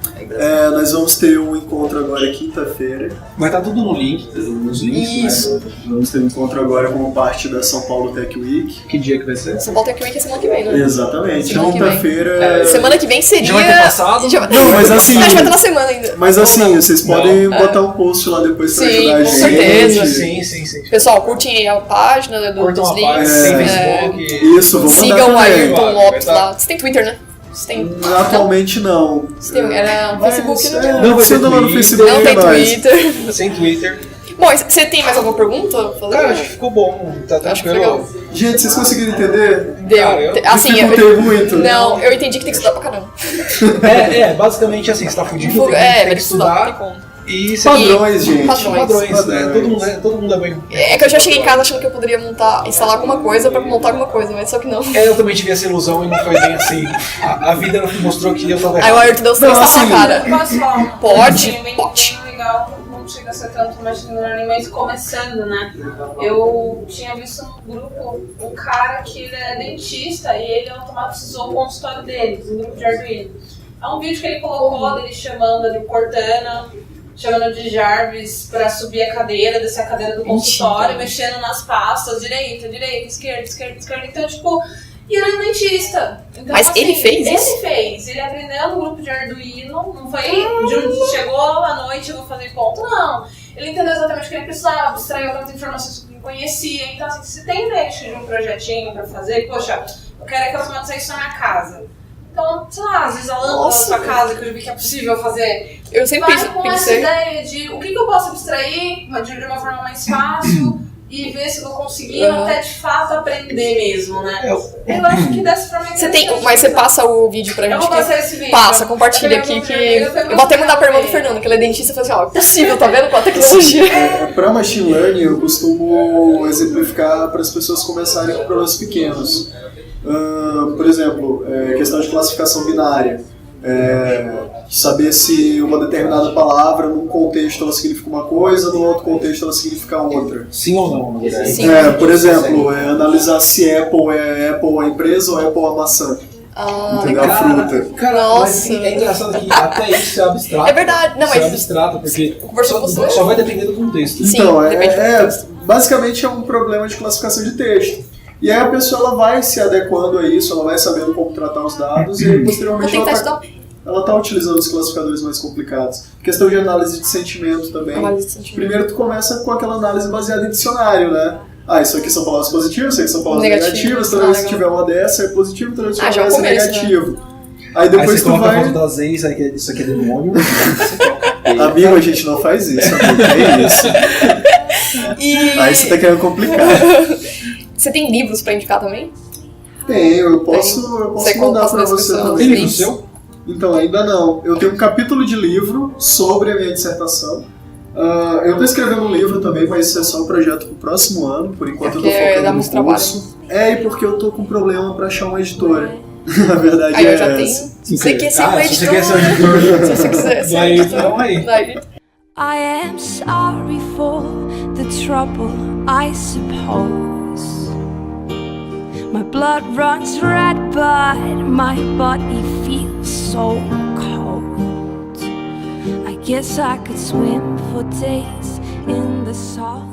Nós vamos ter um encontro agora quinta-feira.
Vai estar tudo no link, nos links,
Isso.
né?
Vamos ter um encontro agora como parte da São Paulo Tech Week.
Que dia que vai ser?
São Paulo Tech Week é semana que vem, né?
Exatamente.
Semana que vem.
Quinta-feira.
Semana que vem seria.
Já vai ter passado?
Não, mas assim-
A gente vai estar na semana ainda.
Mas assim,
Ou não.
vocês podem botar um post lá depois pra
Sim,
ajudar a
com
gente.
certeza.
Sim.
Pessoal, curtem aí a página
Curtam
dos
a página,
links.
tem Facebook.
Isso, vou mandar
Sigam o
também.
Ayrton
Claro,
Lopes
vai
lá. Você tem Twitter, né? Você tem.
Atualmente não.
Você tem era no
Mas,
Facebook,
não,
né?
Não vai
você
ter
anda lá no
Twitter.
Facebook,
Não tem
é nóis.
Twitter.
Sem Twitter.
Bom, você tem mais alguma pergunta? a fazer?
Cara, acho que ficou bom. Tá
Acho que
tranquilo.
legal.
Gente, vocês conseguiram entender?
Deu.
Cara, eu
Assim,
dificultei muito.
Não, eu entendi que tem que estudar pra caramba.
Basicamente assim, você tá fudido, tem que
Vai
estudar.
tem como.
E você
Padrões, gente.
padrões, né? Todo mundo é bem.
É que eu já cheguei em casa achando que eu poderia instalar alguma coisa pra montar alguma coisa, mas só que não.
Eu também tive essa ilusão e não foi bem assim. A vida mostrou que eu tava
Aí o
errado.
Ayrton deu 3 tapas na cara.
Posso falar uma
Pode,
coisa?
pode.
Bem legal, não chega a ser tanto machine learning, mas começando, né? Eu tinha visto no grupo um cara que ele é dentista e ele automatizou o consultório dele, um grupo de Arduino. É um vídeo que ele colocou dele chamando de Cortana, chamando de Jarvis pra subir a cadeira, descer a cadeira do consultório, mexendo nas pastas, direita, esquerda. Então, tipo, e ele é um dentista. Então,
Mas
assim,
ele fez isso?
Ele aprendeu no grupo de Arduino, não foi chegou à noite, eu vou fazer ponto, não. Ele entendeu exatamente o que ele precisava, extraiu tantas informações que ele conhecia. Então, assim, se tem ideia de um projetinho pra fazer, poxa, eu quero que eu automatize isso na minha casa. Então, sei lá, às vezes a lâmpada da sua casa, que eu já vi que é possível fazer.
Eu sempre
Vai com essa
pensei.
ideia de o que eu posso abstrair de uma forma mais fácil e ver se eu vou conseguir até de fato aprender mesmo, né? Eu acho que dessa forma é
Você tem, mas você passa o vídeo pra gente.
Eu vou passar esse vídeo.
Passa, compartilha aqui que. Eu vou até mandar pra irmã do Fernando, que ele é dentista, e falei assim, ó, é possível, tá vendo? Com a tecnologia.
Para machine learning, eu costumo exemplificar para as pessoas começarem com problemas pequenos. Por exemplo, questão de classificação binária. Saber se uma determinada palavra, num contexto, ela significa uma coisa, no outro contexto, ela significa outra.
Sim ou não, na verdade?
Sim.
Por exemplo, analisar se Apple a empresa ou Apple a maçã. Entendeu? A fruta.
Cara,
Nossa.
mas é engraçado que até isso é abstrato.
É verdade, não,
Isso é
mas.
abstrato, porque
Conversou com você.
só vai depender do contexto.
Sim,
Então,
depende do contexto.
basicamente é um problema de classificação de texto. E aí a pessoa ela vai se adequando a isso, ela vai sabendo como tratar os dados e aí,
Vou
posteriormente
tentar
ela
estudar.
tá utilizando os classificadores mais complicados. Questão de análise de sentimento também.
Análise de sentimento.
Primeiro tu começa com aquela análise baseada em dicionário, né? Isso aqui são palavras positivas, isso aqui são palavras
Negativo.
negativas, toda vez que
Legal.
tiver uma dessa é positivo, toda vez que
Já
tiver uma dessa é
começo,
negativo. Aí
Aí
depois
você
tu
coloca a
vai...
foto das ex, aí isso aqui é demônio.
Amigo, a gente não faz isso, amigo, é isso.
E.
Aí você tá querendo complicar.
Você tem livros pra indicar também?
Tenho, eu posso
Você
mandar
conta
pra
pras
você
pessoas.
Tem
também.
livro seu?
Então, ainda não. Eu tenho um capítulo de livro sobre a minha dissertação. Eu estou escrevendo um livro também, mas isso é só um projeto pro próximo ano. Por enquanto eu
Porque
tô focando
dá
no
muito trabalho.
curso. E porque eu tô com problema pra achar uma editora. Na verdade
Aí
é
eu já tenho.
essa.
Você quer ser um
se você quer ser um
editor?
editor,
Se você quiser ser um
Daí,
editor.
então, aí.
Daí.
I am sorry for the trouble, I suppose. My blood runs red, but my body feels so cold. I guess I could swim for days in the salt.